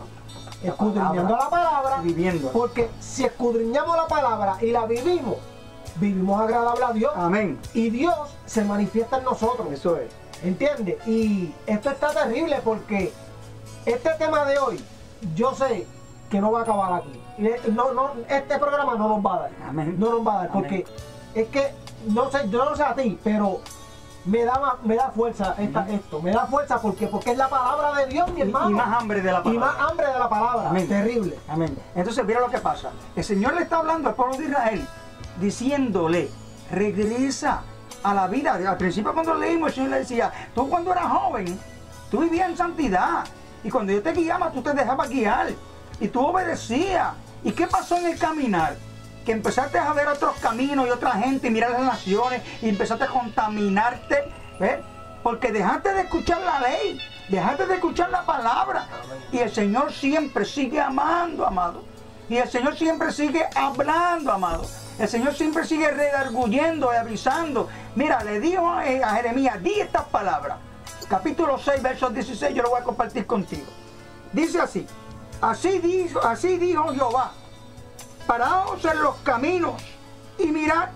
Escudriñando la palabra, viviendo. porque si escudriñamos la palabra y la vivimos, vivimos agradable a Dios. Amén. Y Dios se manifiesta en nosotros. Eso es. ¿Entiendes? Y esto está terrible porque este tema de hoy, yo sé que no va a acabar aquí. Este programa no nos va a dar. Amén. No nos va a dar, porque es que, no sé, yo no sé a ti, pero me da fuerza esto. Me da fuerza porque es la palabra de Dios, mi hermano. Y más hambre de la palabra. Y más hambre de la palabra. Amén. Terrible. Amén. Entonces, mira lo que pasa. El Señor le está hablando al pueblo de Israel, diciéndole, regresa a la vida. Al principio cuando leímos, el Señor le decía, tú cuando eras joven, tú vivías en santidad. Y cuando yo te guiaba, tú te dejabas guiar. Y tú obedecías. ¿Y qué pasó en el caminar? Que empezaste a ver otros caminos y otra gente y mirar las naciones y empezaste a contaminarte, ¿ves? Porque dejaste de escuchar la ley, dejaste de escuchar la palabra. Y el Señor siempre sigue amando, amado. Y el Señor siempre sigue hablando, amado. El Señor siempre sigue redarguyendo y avisando. Mira, le dijo a Jeremías, di estas palabras. Capítulo 6, versos 16, yo lo voy a compartir contigo. Dice así, así dijo Jehová, paraos en los caminos y mirad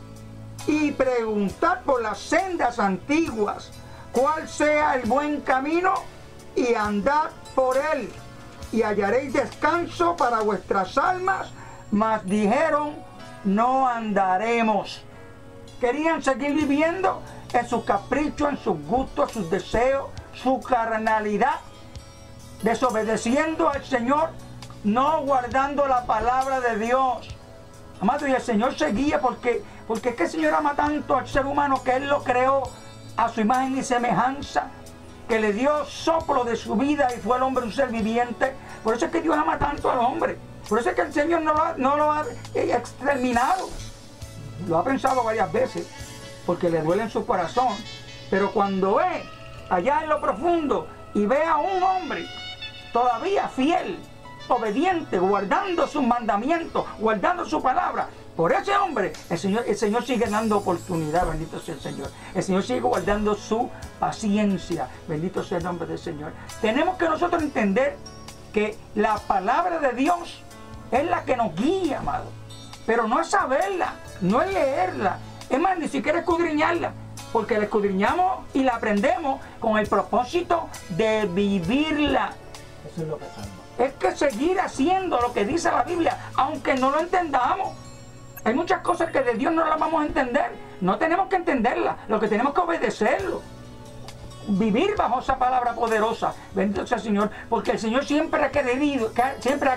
y preguntad por las sendas antiguas cuál sea el buen camino y andad por él y hallaréis descanso para vuestras almas. Mas dijeron, no andaremos. Querían seguir viviendo en sus caprichos, en sus gustos, sus deseos, su carnalidad, desobedeciendo al Señor, no guardando la palabra de Dios. Amado, y el Señor seguía porque es que el Señor ama tanto al ser humano que Él lo creó a su imagen y semejanza, que le dio soplo de su vida y fue el hombre un ser viviente. Por eso es que Dios ama tanto al hombre. Por eso es que el Señor no lo ha exterminado. Lo ha pensado varias veces, porque le duele en su corazón. Pero cuando ve allá en lo profundo y ve a un hombre todavía fiel, obediente, guardando sus mandamientos, guardando su palabra, por ese hombre el Señor sigue dando oportunidad, bendito sea el Señor. El Señor sigue guardando su paciencia, bendito sea el nombre del Señor. Tenemos que nosotros entender que la palabra de Dios es la que nos guía, amado. Pero no es saberla, no es leerla, es más, ni siquiera escudriñarla, porque la escudriñamos y la aprendemos con el propósito de vivirla. Eso es lo que salva. Es que seguir haciendo lo que dice la Biblia, aunque no lo entendamos. Hay muchas cosas que de Dios no las vamos a entender. No tenemos que entenderlas, lo que tenemos que obedecerlo. Vivir bajo esa palabra poderosa. Bendito sea el Señor, porque el Señor siempre ha querido, siempre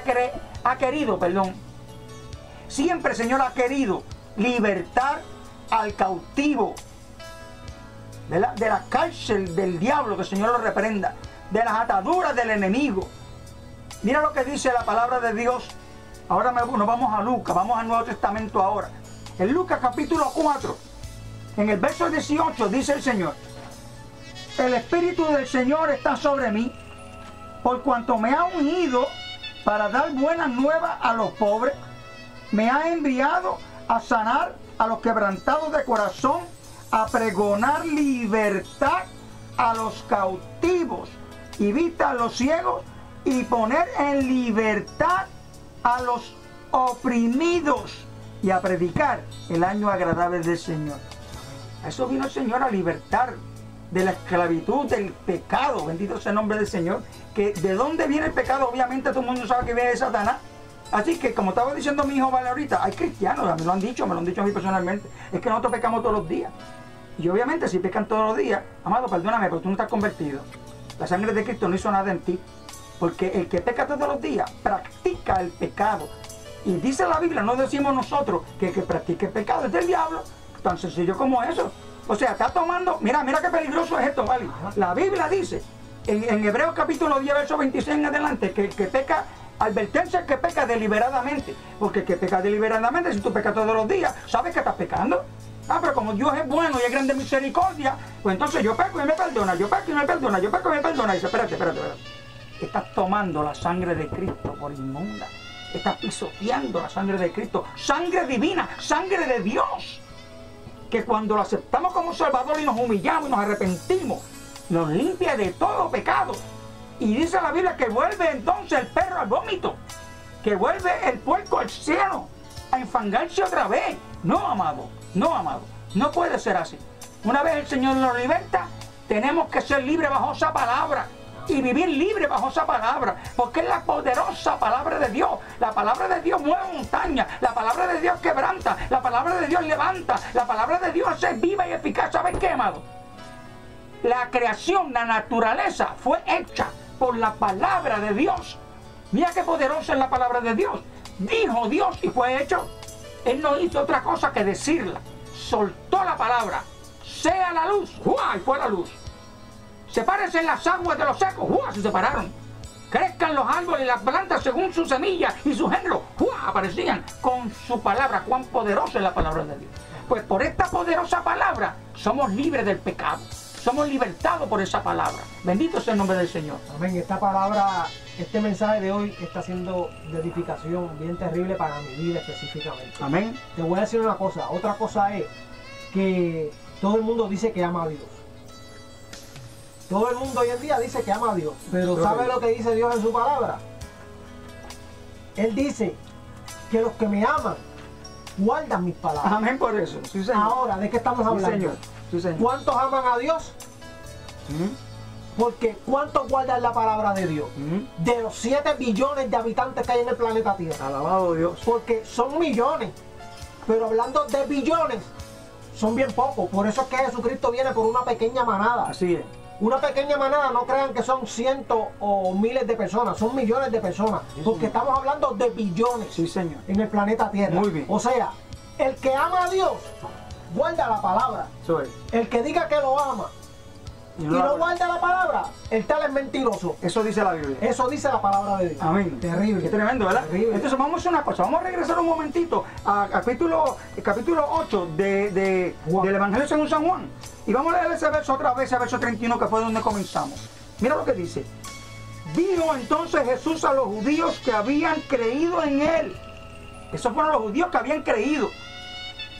el Señor ha querido libertar al cautivo de la cárcel del diablo, que el Señor lo reprenda, de las ataduras del enemigo. Mira lo que dice la palabra de Dios. Ahora nos vamos a Lucas, vamos al Nuevo Testamento ahora. En Lucas capítulo 4, en el verso 18 dice el Señor, el Espíritu del Señor está sobre mí, por cuanto me ha ungido para dar buenas nuevas a los pobres, me ha enviado a sanar a los quebrantados de corazón, a pregonar libertad a los cautivos y vista a los ciegos, y poner en libertad a los oprimidos y a predicar el año agradable del Señor. A eso vino el Señor, a libertar de la esclavitud del pecado. Bendito sea el nombre del Señor. Que de dónde viene el pecado, obviamente todo el mundo sabe que viene de Satanás. Así que, como estaba diciendo mi hijo Vale ahorita, hay cristianos, me lo han dicho a mí personalmente, es que nosotros pecamos todos los días. Y obviamente si pecan todos los días, amado, perdóname, pero tú no estás convertido. La sangre de Cristo no hizo nada en ti. Porque el que peca todos los días practica el pecado. Y dice la Biblia, no decimos nosotros que el que practique el pecado es del diablo. Tan sencillo como eso. O sea, está tomando, mira qué peligroso es esto, ¿vale? La Biblia dice, en Hebreos capítulo 10, verso 26 en adelante, que el que peca, advertencia al que peca deliberadamente. Porque el que peca deliberadamente, si tú pecas todos los días, sabes que estás pecando. Ah, pero como Dios es bueno y es grande misericordia, pues entonces yo peco y me perdona, yo peco y me perdona, yo peco y me perdona. Y dice, espérate. Estás tomando la sangre de Cristo por inmunda. Estás pisoteando la sangre de Cristo. Sangre divina, sangre de Dios. Que cuando lo aceptamos como Salvador y nos humillamos y nos arrepentimos, nos limpia de todo pecado. Y dice la Biblia que vuelve entonces el perro al vómito. Que vuelve el puerco al cielo a enfangarse otra vez. No, amado. No puede ser así. Una vez el Señor nos liberta, tenemos que ser libres bajo esa palabra. Y vivir libre bajo esa palabra, porque es la poderosa palabra de Dios. La palabra de Dios mueve montañas, la palabra de Dios quebranta, la palabra de Dios levanta, la palabra de Dios es viva y eficaz. ¿Sabes qué, amado? La creación, la naturaleza fue hecha por la palabra de Dios. Mira qué poderosa es la palabra de Dios. Dijo Dios y fue hecho. Él no hizo otra cosa que decirla. Soltó la palabra, sea la luz. ¡Jua! Y fue la luz. Sepárense las aguas de los secos. ¡Jua! Se separaron. Crezcan los árboles y las plantas según su semilla y su género. ¡Jua! Aparecían con su palabra. Cuán poderosa es la palabra de Dios. Pues por esta poderosa palabra somos libres del pecado. Somos libertados por esa palabra. Bendito sea el nombre del Señor. Amén. Esta palabra, este mensaje de hoy está siendo de edificación bien terrible para mi vida específicamente. Amén. Te voy a decir una cosa. Otra cosa es que todo el mundo dice que ama a Dios. Todo el mundo hoy en día dice que ama a Dios. Pero ¿sabe lo que dice Dios en su palabra? Él dice que los que me aman guardan mis palabras. Amén por eso. Sí, Señor. Ahora, ¿de qué estamos hablando? Sí, Señor. Sí, Señor. ¿Cuántos aman a Dios? Porque ¿cuántos guardan la palabra de Dios? De los 7 billones de habitantes que hay en el planeta Tierra. Alabado Dios. Porque son millones. Pero hablando de billones, son bien pocos. Por eso es que Jesucristo viene por una pequeña manada. Así es. Una pequeña manada, no crean que son cientos o miles de personas, son millones de personas. Sí, porque señor. estamos hablando de billones. Sí, Señor. En el planeta Tierra. Muy bien. O sea, el que ama a Dios, guarda la palabra. Eso es. El que diga que lo ama y no guarda la palabra, el tal es mentiroso. Eso dice la Biblia. Eso dice la palabra de Dios. Amén. Terrible. Qué tremendo, ¿verdad? Terrible. Entonces vamos a hacer una cosa. Vamos a regresar un momentito a capítulo 8 del Evangelio según San Juan. Y vamos a leer ese verso otra vez, ese verso 31, que fue donde comenzamos. Mira lo que dice. Dijo entonces Jesús a los judíos que habían creído en él. Esos fueron los judíos que habían creído.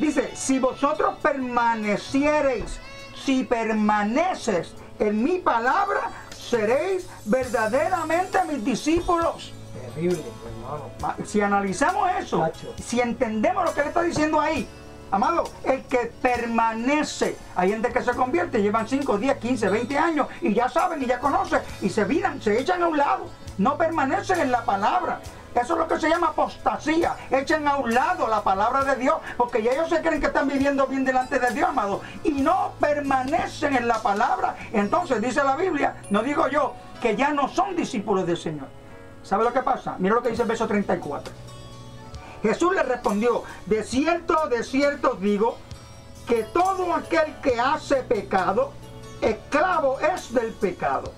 Dice, si vosotros permaneciereis, si permaneces en mi palabra, seréis verdaderamente mis discípulos. Terrible, hermano. Si analizamos eso, Tacho. si entendemos lo que él está diciendo ahí, amado, el que permanece, hay gente que se convierte, llevan 5, 10, 15, 20 años y ya saben y ya conocen y se viran, se echan a un lado, no permanecen en la palabra. Eso es lo que se llama apostasía. Echan a un lado la palabra de Dios porque ya ellos se creen que están viviendo bien delante de Dios, amado, y no permanecen en la palabra. Entonces dice la Biblia, no digo yo, que ya no son discípulos del Señor. ¿Sabe lo que pasa? Mira lo que dice el verso 34. Jesús le respondió, de cierto os digo, que todo aquel que hace pecado, esclavo es del pecado.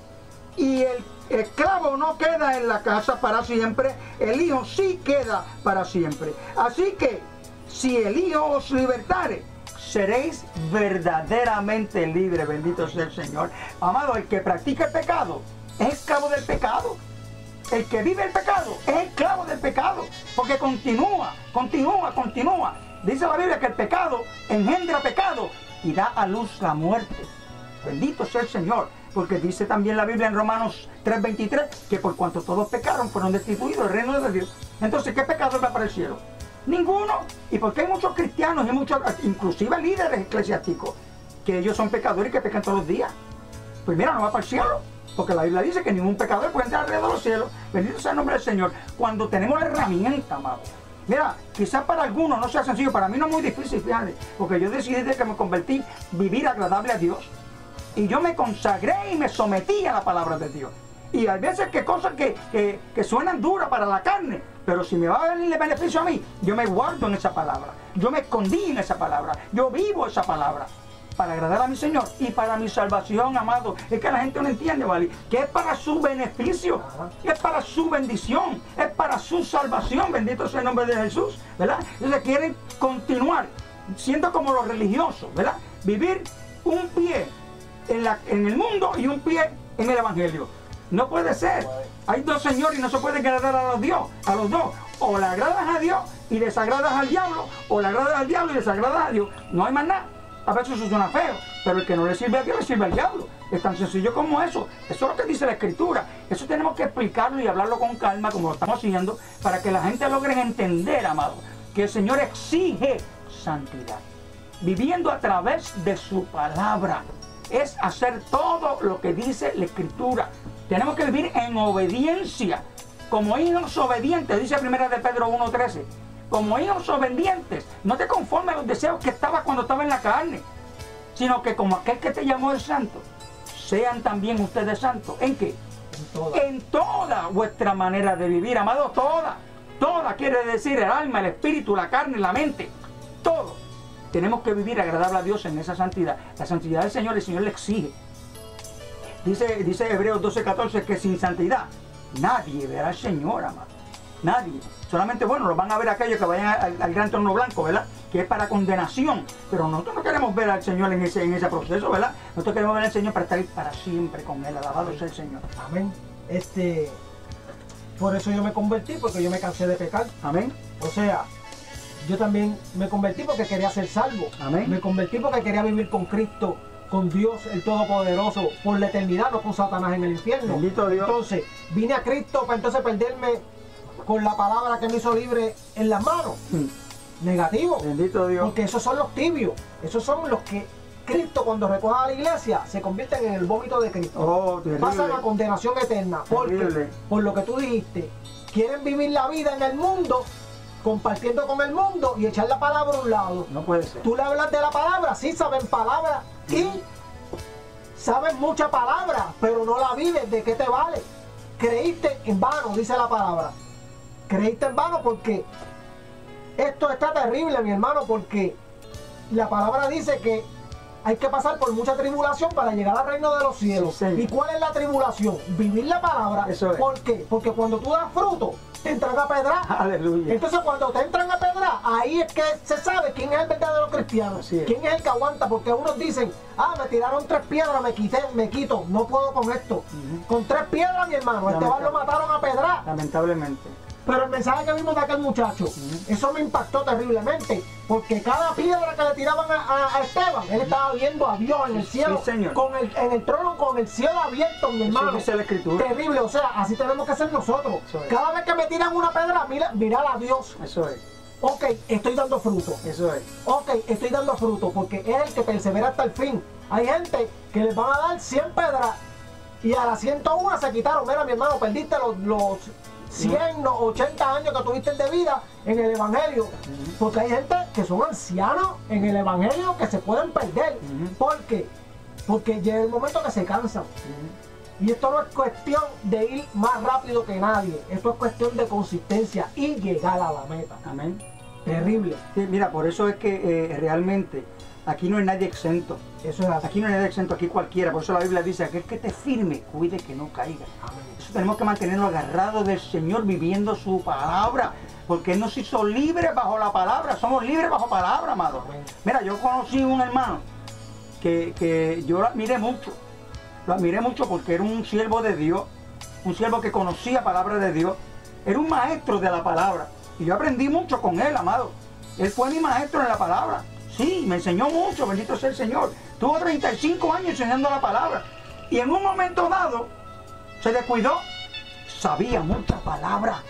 Y el esclavo no queda en la casa para siempre, el Hijo sí queda para siempre. Así que, si el Hijo os libertare, seréis verdaderamente libres. Bendito sea el Señor. Amado, el que practica el pecado es esclavo del pecado. El que vive el pecado es esclavo del pecado, porque continúa. Dice la Biblia que el pecado engendra pecado y da a luz la muerte. Bendito sea el Señor, porque dice también la Biblia en Romanos 3:23 que por cuanto todos pecaron fueron destituidos del reino de Dios. Entonces, ¿qué pecador va para el cielo? Ninguno. ¿Y porque hay muchos cristianos y muchos, inclusive líderes eclesiásticos, que ellos son pecadores y que pecan todos los días? Pues mira, no va para el cielo. Porque la Biblia dice que ningún pecador puede entrar al reino de los cielos. Bendito sea el nombre del Señor. Cuando tenemos la herramienta, amado. Mira, quizás para algunos no sea sencillo, para mí no es muy difícil, fíjate. Porque yo decidí desde que me convertí vivir agradable a Dios. Y yo me consagré y me sometí a la palabra de Dios. Y hay veces que cosas que suenan duras para la carne, pero si me va a venir el beneficio a mí, yo me guardo en esa palabra. Yo me escondí en esa palabra. Yo vivo esa palabra. Para agradar a mi Señor y para mi salvación, amado. Es que la gente no entiende, ¿vale? Que es para su beneficio, es para su bendición, es para su salvación. Bendito sea el nombre de Jesús, ¿verdad? Entonces quieren continuar siendo como los religiosos, ¿verdad? Vivir un pie en el mundo y un pie en el Evangelio. No puede ser. Hay dos señores y no se puede agradar a los dos. O le agradas a Dios y desagradas al diablo, o le agradas al diablo y desagradas a Dios. No hay más nada. A veces eso suena feo, pero el que no le sirve a Dios le sirve al diablo. Es tan sencillo como eso. Eso es lo que dice la Escritura. Eso tenemos que explicarlo y hablarlo con calma, como lo estamos haciendo, para que la gente logre entender, amado, que el Señor exige santidad. Viviendo a través de su palabra. Es hacer todo lo que dice la Escritura. Tenemos que vivir en obediencia. Como hijos obedientes, dice 1 de Pedro 1:13. Como hijos obedientes, no te conformes a los deseos que estabas cuando estaba en la carne, sino que como aquel que te llamó es santo, sean también ustedes santos. ¿En qué? En toda vuestra manera de vivir, amado, toda quiere decir el alma, el espíritu, la carne, la mente, todo. tenemos que vivir agradable a Dios en esa santidad. La santidad del Señor, el Señor le exige. Dice Hebreos 12:14 que sin santidad nadie verá al Señor, amado. Nadie. Solamente, bueno, lo van a ver aquellos que vayan al gran trono blanco, ¿verdad? Que es para condenación. Pero nosotros no queremos ver al Señor en ese proceso, ¿verdad? Nosotros queremos ver al Señor para estar para siempre con Él. Alabado sea el Señor. Amén. Por eso yo me convertí, porque yo me cansé de pecar. Amén. O sea, yo también me convertí porque quería ser salvo. Amén. Me convertí porque quería vivir con Cristo, con Dios el Todopoderoso, por la eternidad, no con Satanás en el infierno. Bendito Dios. Entonces, vine a Cristo para entonces perderme con la palabra que me hizo libre en las manos. Negativo. Bendito Dios. Porque esos son los tibios. Esos son los que Cristo, cuando recoja a la iglesia, se convierten en el vómito de Cristo. Oh, terrible. Pasan a condenación eterna. Porque, Terrible. por lo que tú dijiste, quieren vivir la vida en el mundo, compartiendo con el mundo y echar la palabra a un lado. No puede ser. Tú le hablas de la palabra, sí saben palabra y saben mucha palabra, pero no la vives. ¿De qué te vale? Creíste en vano, dice la palabra. Creíste en vano porque esto está terrible, mi hermano, porque la palabra dice que hay que pasar por mucha tribulación para llegar al reino de los cielos. Sí, ¿Y cuál es la tribulación? Vivir la palabra. Eso es. ¿Por qué? Porque cuando tú das fruto, te entran a pedrar. Aleluya. Entonces cuando te entran a pedrar, ahí es que se sabe quién es el verdadero cristiano. Así es. Quién es el que aguanta, porque unos dicen, me tiraron 3 piedras, me quito, no puedo con esto. Con 3 piedras, mi hermano, este bar lo mataron a pedrar. Lamentablemente. Pero el mensaje que vimos de aquel muchacho, eso me impactó terriblemente, porque cada piedra que le tiraban a Esteban, él estaba viendo a Dios en el cielo, Sí, Señor. en el trono, con el cielo abierto, mi hermano. Eso dice la Escritura. Terrible, o sea, así tenemos que ser nosotros. Eso es. Cada vez que me tiran una piedra, mirar a Dios. Eso es. Ok, estoy dando fruto. Eso es. Ok, estoy dando fruto, porque es el que persevera hasta el fin. Hay gente que les van a dar 100 pedras y a las 101 se quitaron. Mira, mi hermano, perdiste los 100, los 80 años que tuviste de vida en el Evangelio. Porque hay gente que son ancianos en el Evangelio que se pueden perder. ¿Por qué? Porque llega el momento que se cansan. Y esto no es cuestión de ir más rápido que nadie. Esto es cuestión de consistencia y llegar a la meta. Amén. Terrible. Sí, mira, por eso es que realmente aquí no hay nadie exento. Eso es así. Aquí no hay nadie exento, aquí cualquiera. Por eso la Biblia dice, aquel que te firme, cuide que no caiga. Eso tenemos que mantenerlo agarrado del Señor, viviendo su palabra. Porque Él nos hizo libres bajo la palabra. Somos libres bajo palabra, amado. Mira, yo conocí un hermano que yo lo admiré mucho. Lo admiré mucho porque era un siervo de Dios. Un siervo que conocía palabra de Dios. Era un maestro de la palabra. Y yo aprendí mucho con él, amado. Él fue mi maestro en la palabra. Sí, me enseñó mucho, bendito sea el Señor. Tuvo 35 años enseñando la palabra. Y en un momento dado, se descuidó. Sabía mucha palabra.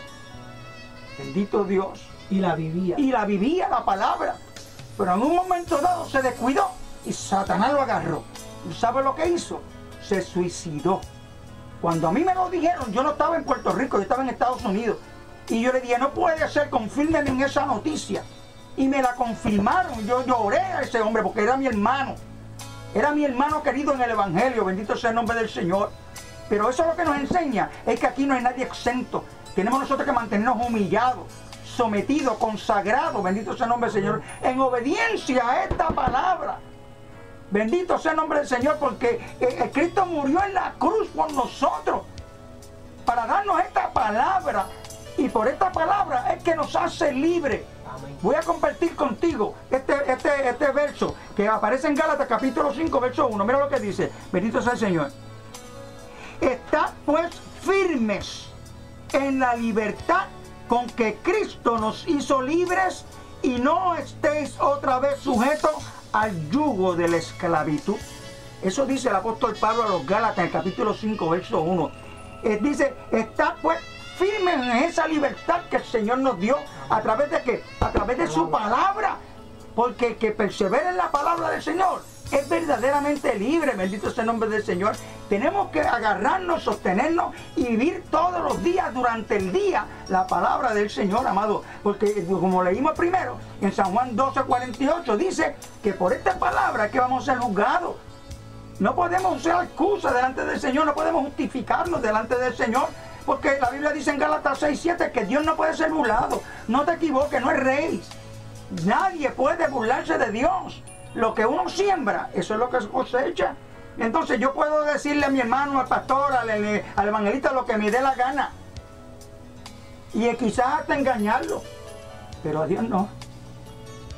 Bendito Dios. Y la vivía. Y la vivía la palabra. Pero en un momento dado se descuidó y Satanás lo agarró. ¿Y sabe lo que hizo? Se suicidó. Cuando a mí me lo dijeron, yo no estaba en Puerto Rico, yo estaba en Estados Unidos. Y yo le dije, no puede ser, confírmenme en esa noticia. Y me la confirmaron. Yo lloré a ese hombre porque era mi hermano. Era mi hermano querido en el Evangelio. Bendito sea el nombre del Señor. Pero eso es lo que nos enseña. Es que aquí no hay nadie exento. Tenemos nosotros que mantenernos humillados, sometidos, consagrados. Bendito sea el nombre del Señor. En obediencia a esta palabra. Bendito sea el nombre del Señor. Porque Cristo murió en la cruz por nosotros. Para darnos esta palabra. Y por esta palabra es que nos hace libres. Voy a compartir contigo este verso que aparece en Gálatas capítulo 5, verso 1. Mira lo que dice. Bendito sea el Señor. Estad pues firmes en la libertad con que Cristo nos hizo libres y no estéis otra vez sujetos al yugo de la esclavitud. Eso dice el apóstol Pablo a los Gálatas en el capítulo 5, verso 1. Dice, estad pues firmes en esa libertad que el Señor nos dio. ¿A través de qué? A través de su palabra. Porque el que persevera en la palabra del Señor es verdaderamente libre. Bendito sea el nombre del Señor. Tenemos que agarrarnos, sostenernos y vivir todos los días, durante el día, la palabra del Señor, amado. Porque como leímos primero, en San Juan 12:48 dice que por esta palabra es que vamos a ser juzgados. No podemos usar excusa delante del Señor, no podemos justificarnos delante del Señor. Porque la Biblia dice en Gálatas 6:7 que Dios no puede ser burlado. No te equivoques, no erréis. Nadie puede burlarse de Dios. Lo que uno siembra, eso es lo que cosecha. Entonces yo puedo decirle a mi hermano, al pastor, al evangelista, lo que me dé la gana. Y quizás hasta engañarlo. Pero a Dios no.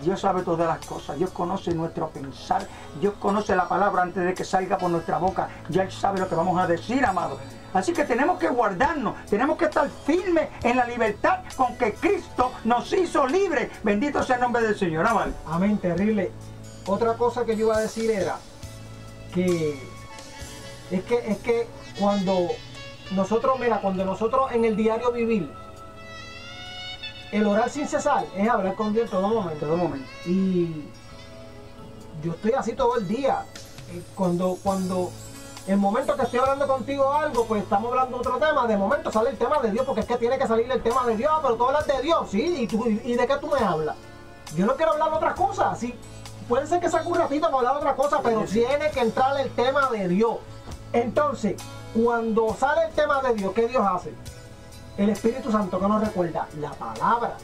Dios sabe todas las cosas. Dios conoce nuestro pensar. Dios conoce la palabra antes de que salga por nuestra boca. Ya Él sabe lo que vamos a decir, amado. Así que tenemos que guardarnos. Tenemos que estar firmes en la libertad con que Cristo nos hizo libres. Bendito sea el nombre del Señor. Amén. Amén, terrible. Otra cosa que yo iba a decir era que es que cuando nosotros, mira, cuando nosotros en el diario vivir, el orar sin cesar es hablar con Dios en todo momento. Todo momento. Y yo estoy así todo el día. Cuando el momento que estoy hablando contigo algo, pues estamos hablando de otro tema, de momento sale el tema de Dios, porque es que tiene que salir el tema de Dios, pero tú hablas de Dios, ¿sí? ¿Y de qué tú me hablas? Yo no quiero hablar de otras cosas, sí. Puede ser que saque un ratito para hablar de otra cosa, pero tiene que entrar el tema de Dios. Entonces, cuando sale el tema de Dios, ¿qué Dios hace? El Espíritu Santo que nos recuerda la palabra.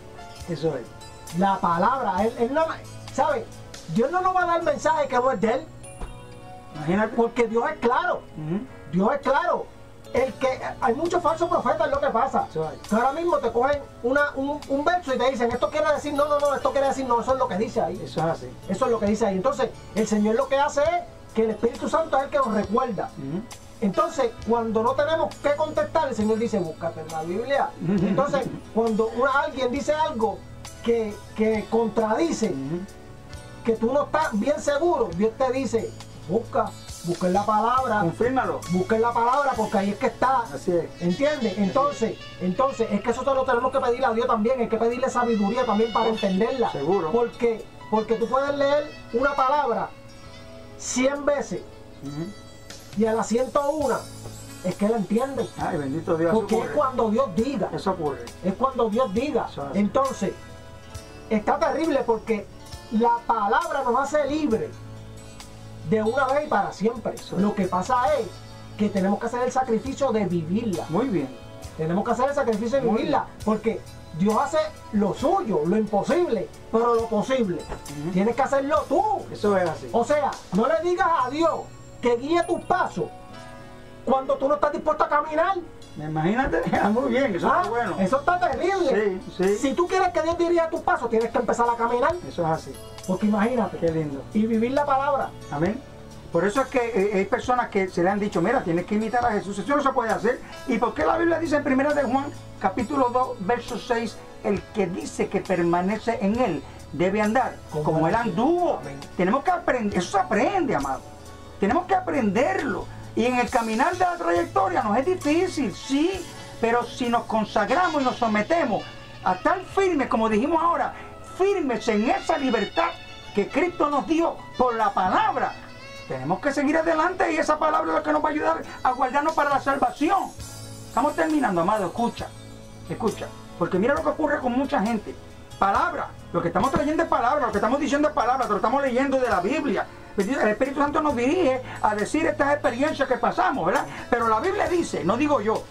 Eso es. La palabra. Él no, ¿sabe? Dios no nos va a dar el mensaje que no es de Él. Imagínate. Porque Dios es claro. Dios es claro. Hay muchos falsos profetas, es lo que pasa. Que ahora mismo te cogen un verso y te dicen, esto quiere decir no, esto quiere decir no, eso es lo que dice ahí. Eso es así. Eso es lo que dice ahí. Entonces, el Señor lo que hace es que el Espíritu Santo es el que nos recuerda. Entonces, cuando no tenemos que contestar, el Señor dice, búscate en la Biblia. Entonces, cuando alguien dice algo que contradice, que tú no estás bien seguro, Dios te dice, busca en la palabra. Confírmalo. Busca en la palabra porque ahí es que está. Así es. ¿Entiendes? Entonces, es que eso te lo tenemos que pedir a Dios también. Hay que pedirle sabiduría también para entenderla. Seguro. Porque tú puedes leer una palabra 100 veces y a la 101 es que la entiende. Ay, bendito Dios. Porque es cuando Dios diga. Eso ocurre. Es cuando Dios diga. Entonces, está terrible porque la palabra nos hace libre de una vez y para siempre. Lo que pasa es que tenemos que hacer el sacrificio de vivirla. Muy bien. Tenemos que hacer el sacrificio de vivirla, porque Dios hace lo suyo, lo imposible, pero lo posible. Tienes que hacerlo tú. Eso es así. O sea, no le digas a Dios que guíe tus pasos cuando tú no estás dispuesto a caminar. Imagínate, muy bien, eso es bueno. Eso está terrible. Sí. Si tú quieres que Dios dirija tus pasos, tienes que empezar a caminar. Eso es así. Porque imagínate. Qué lindo. Y vivir la palabra. Amén. Por eso es que hay personas que se le han dicho, mira, tienes que imitar a Jesús. Eso no se puede hacer. ¿Y por qué la Biblia dice en 1 de Juan, capítulo 2, verso 6, el que dice que permanece en él debe andar como él anduvo? Amén. Tenemos que aprender, eso se aprende, amado. Tenemos que aprenderlo. Y en el caminar de la trayectoria nos es difícil, sí, pero si nos consagramos y nos sometemos a estar firmes, como dijimos ahora, firmes en esa libertad que Cristo nos dio por la palabra, tenemos que seguir adelante y esa palabra es la que nos va a ayudar a guardarnos para la salvación. Estamos terminando, amado, escucha, porque mira lo que ocurre con mucha gente. Palabra, lo que estamos trayendo es palabra, lo que estamos diciendo es palabra, lo estamos leyendo de la Biblia. El Espíritu Santo nos dirige a decir estas experiencias que pasamos, ¿verdad? Pero la Biblia dice, no digo yo,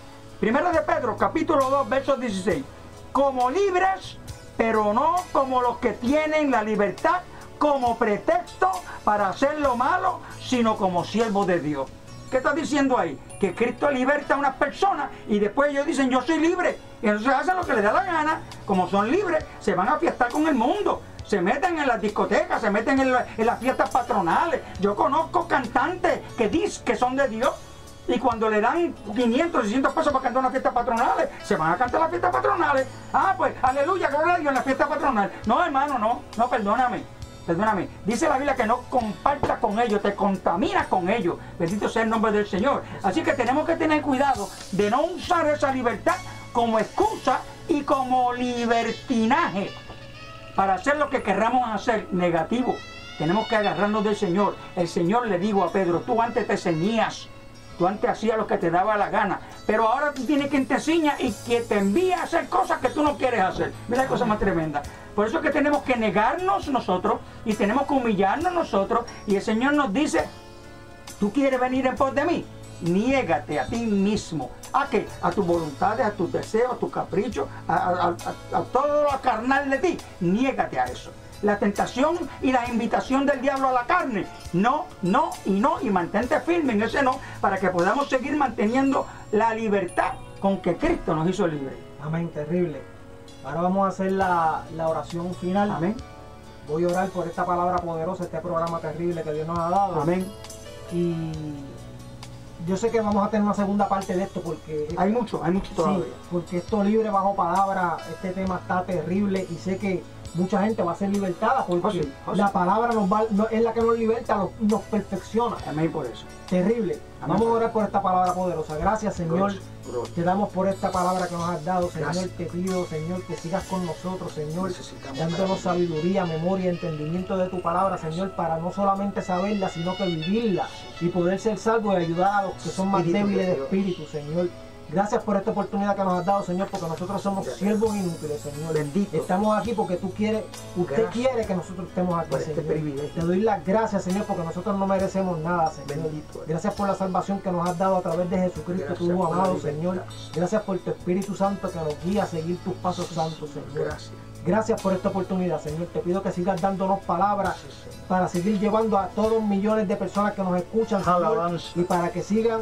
1 de Pedro, capítulo 2, verso 16, como libres, pero no como los que tienen la libertad como pretexto para hacer lo malo, sino como siervos de Dios. ¿Qué está diciendo ahí? Que Cristo liberta a unas personas y después ellos dicen, yo soy libre. Y entonces hacen lo que les da la gana. Como son libres, se van a fiestar con el mundo. Se meten en las discotecas, se meten en las fiestas patronales. Yo conozco cantantes que dicen que son de Dios y cuando le dan 500, 600 pesos para cantar unas fiestas patronales, se van a cantar las fiestas patronales. Ah, pues, aleluya, gloria a Dios en la fiesta patronal. No, hermano, no, perdóname. Dice la Biblia que no compartas con ellos, te contaminas con ellos. Bendito sea el nombre del Señor. Así que tenemos que tener cuidado de no usar esa libertad como excusa y como libertinaje para hacer lo que querramos hacer negativo. Tenemos que agarrarnos del Señor. El Señor le dijo a Pedro, tú antes te ceñías, tú antes hacías lo que te daba la gana, pero ahora tú tienes quien te ciña y que te envía a hacer cosas que tú no quieres hacer. Mira la cosa más tremenda. Por eso es que tenemos que negarnos nosotros y tenemos que humillarnos nosotros, y el Señor nos dice, ¿tú quieres venir en pos de mí? Niégate a ti mismo. ¿A qué? A tus voluntades, a tus deseos, a tus caprichos, a todo lo carnal de ti. Niégate a eso. la tentación y la invitación del diablo a la carne. No, no y no, y mantente firme en ese no, para que podamos seguir manteniendo la libertad con que Cristo nos hizo libres. Amén, terrible. Ahora vamos a hacer la oración final. Amén. Voy a orar por esta palabra poderosa, este programa terrible que Dios nos ha dado. Amén. Y yo sé que vamos a tener una segunda parte de esto porque Hay mucho todavía. sí, porque esto libre bajo palabra, este tema está terrible y sé que mucha gente va a ser libertada porque la palabra es la que nos liberta, nos perfecciona. Amén por eso. Terrible. Amén. Vamos a orar por esta palabra poderosa. Gracias, Señor. Gloria. Te damos por esta palabra que nos has dado, Señor. Gracias. Te pido, Señor, que sigas con nosotros, Señor, Necesitamos dándonos sabiduría, memoria, entendimiento de tu palabra, Señor, para no solamente saberla, sino que vivirla y poder ser salvos y ayudar a los que son más Espíritu débiles de de Dios. espíritu, Señor. Gracias por esta oportunidad que nos has dado, Señor, porque nosotros somos siervos inútiles, Señor. Bendito. Estamos aquí porque tú quieres, usted Gracias quiere que nosotros estemos aquí, por este Señor. privilegio. Te doy las gracias, Señor, porque nosotros no merecemos nada, Señor. Bendito. Gracias por la salvación que nos has dado a través de Jesucristo, Gracias tu Hijo por la amado, libertad. Señor. Gracias por tu Espíritu Santo que nos guía a seguir tus pasos santos, Señor. Gracias. Gracias por esta oportunidad, Señor. Te pido que sigas dándonos palabras para seguir llevando a todos millones de personas que nos escuchan, Señor, Alabanza. y para que sigan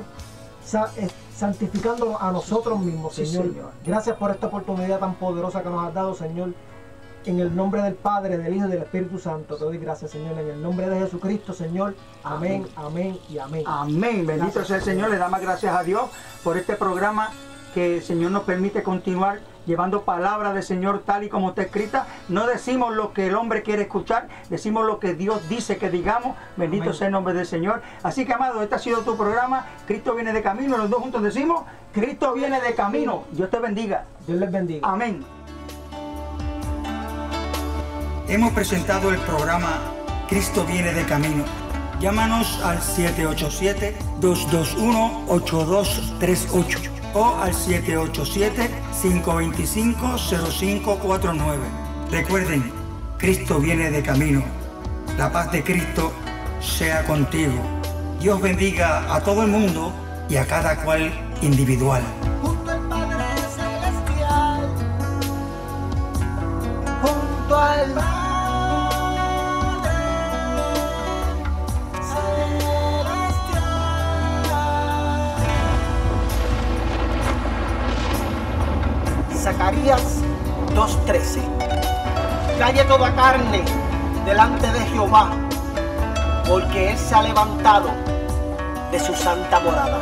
santificándonos a nosotros mismos, Sí, Señor. Señor. Gracias por esta oportunidad tan poderosa que nos has dado, Señor. En el nombre del Padre, del Hijo y del Espíritu Santo, te doy gracias, Señor. En el nombre de Jesucristo, Señor. Amén, amén y amén. Amén. Bendito Gracias, sea el Señor. Le damos gracias a Dios por este programa que el Señor nos permite continuar llevando palabra del Señor tal y como está escrita. No decimos lo que el hombre quiere escuchar, decimos lo que Dios dice que digamos. Bendito Amén. sea el nombre del Señor. Así que, amado, este ha sido tu programa. Cristo viene de camino. Los dos juntos decimos, Cristo viene de camino. Dios te bendiga. Dios les bendiga. Amén. Hemos presentado el programa Cristo viene de camino. Llámanos al 787-221-8238 o al 787-525-0549. Recuerden, Cristo viene de camino. La paz de Cristo sea contigo. Dios bendiga a todo el mundo y a cada cual individual. Junto al Padre Celestial, junto al Padre Celestial. Zacarías 2:13. Calle toda carne delante de Jehová, porque Él se ha levantado de su santa morada.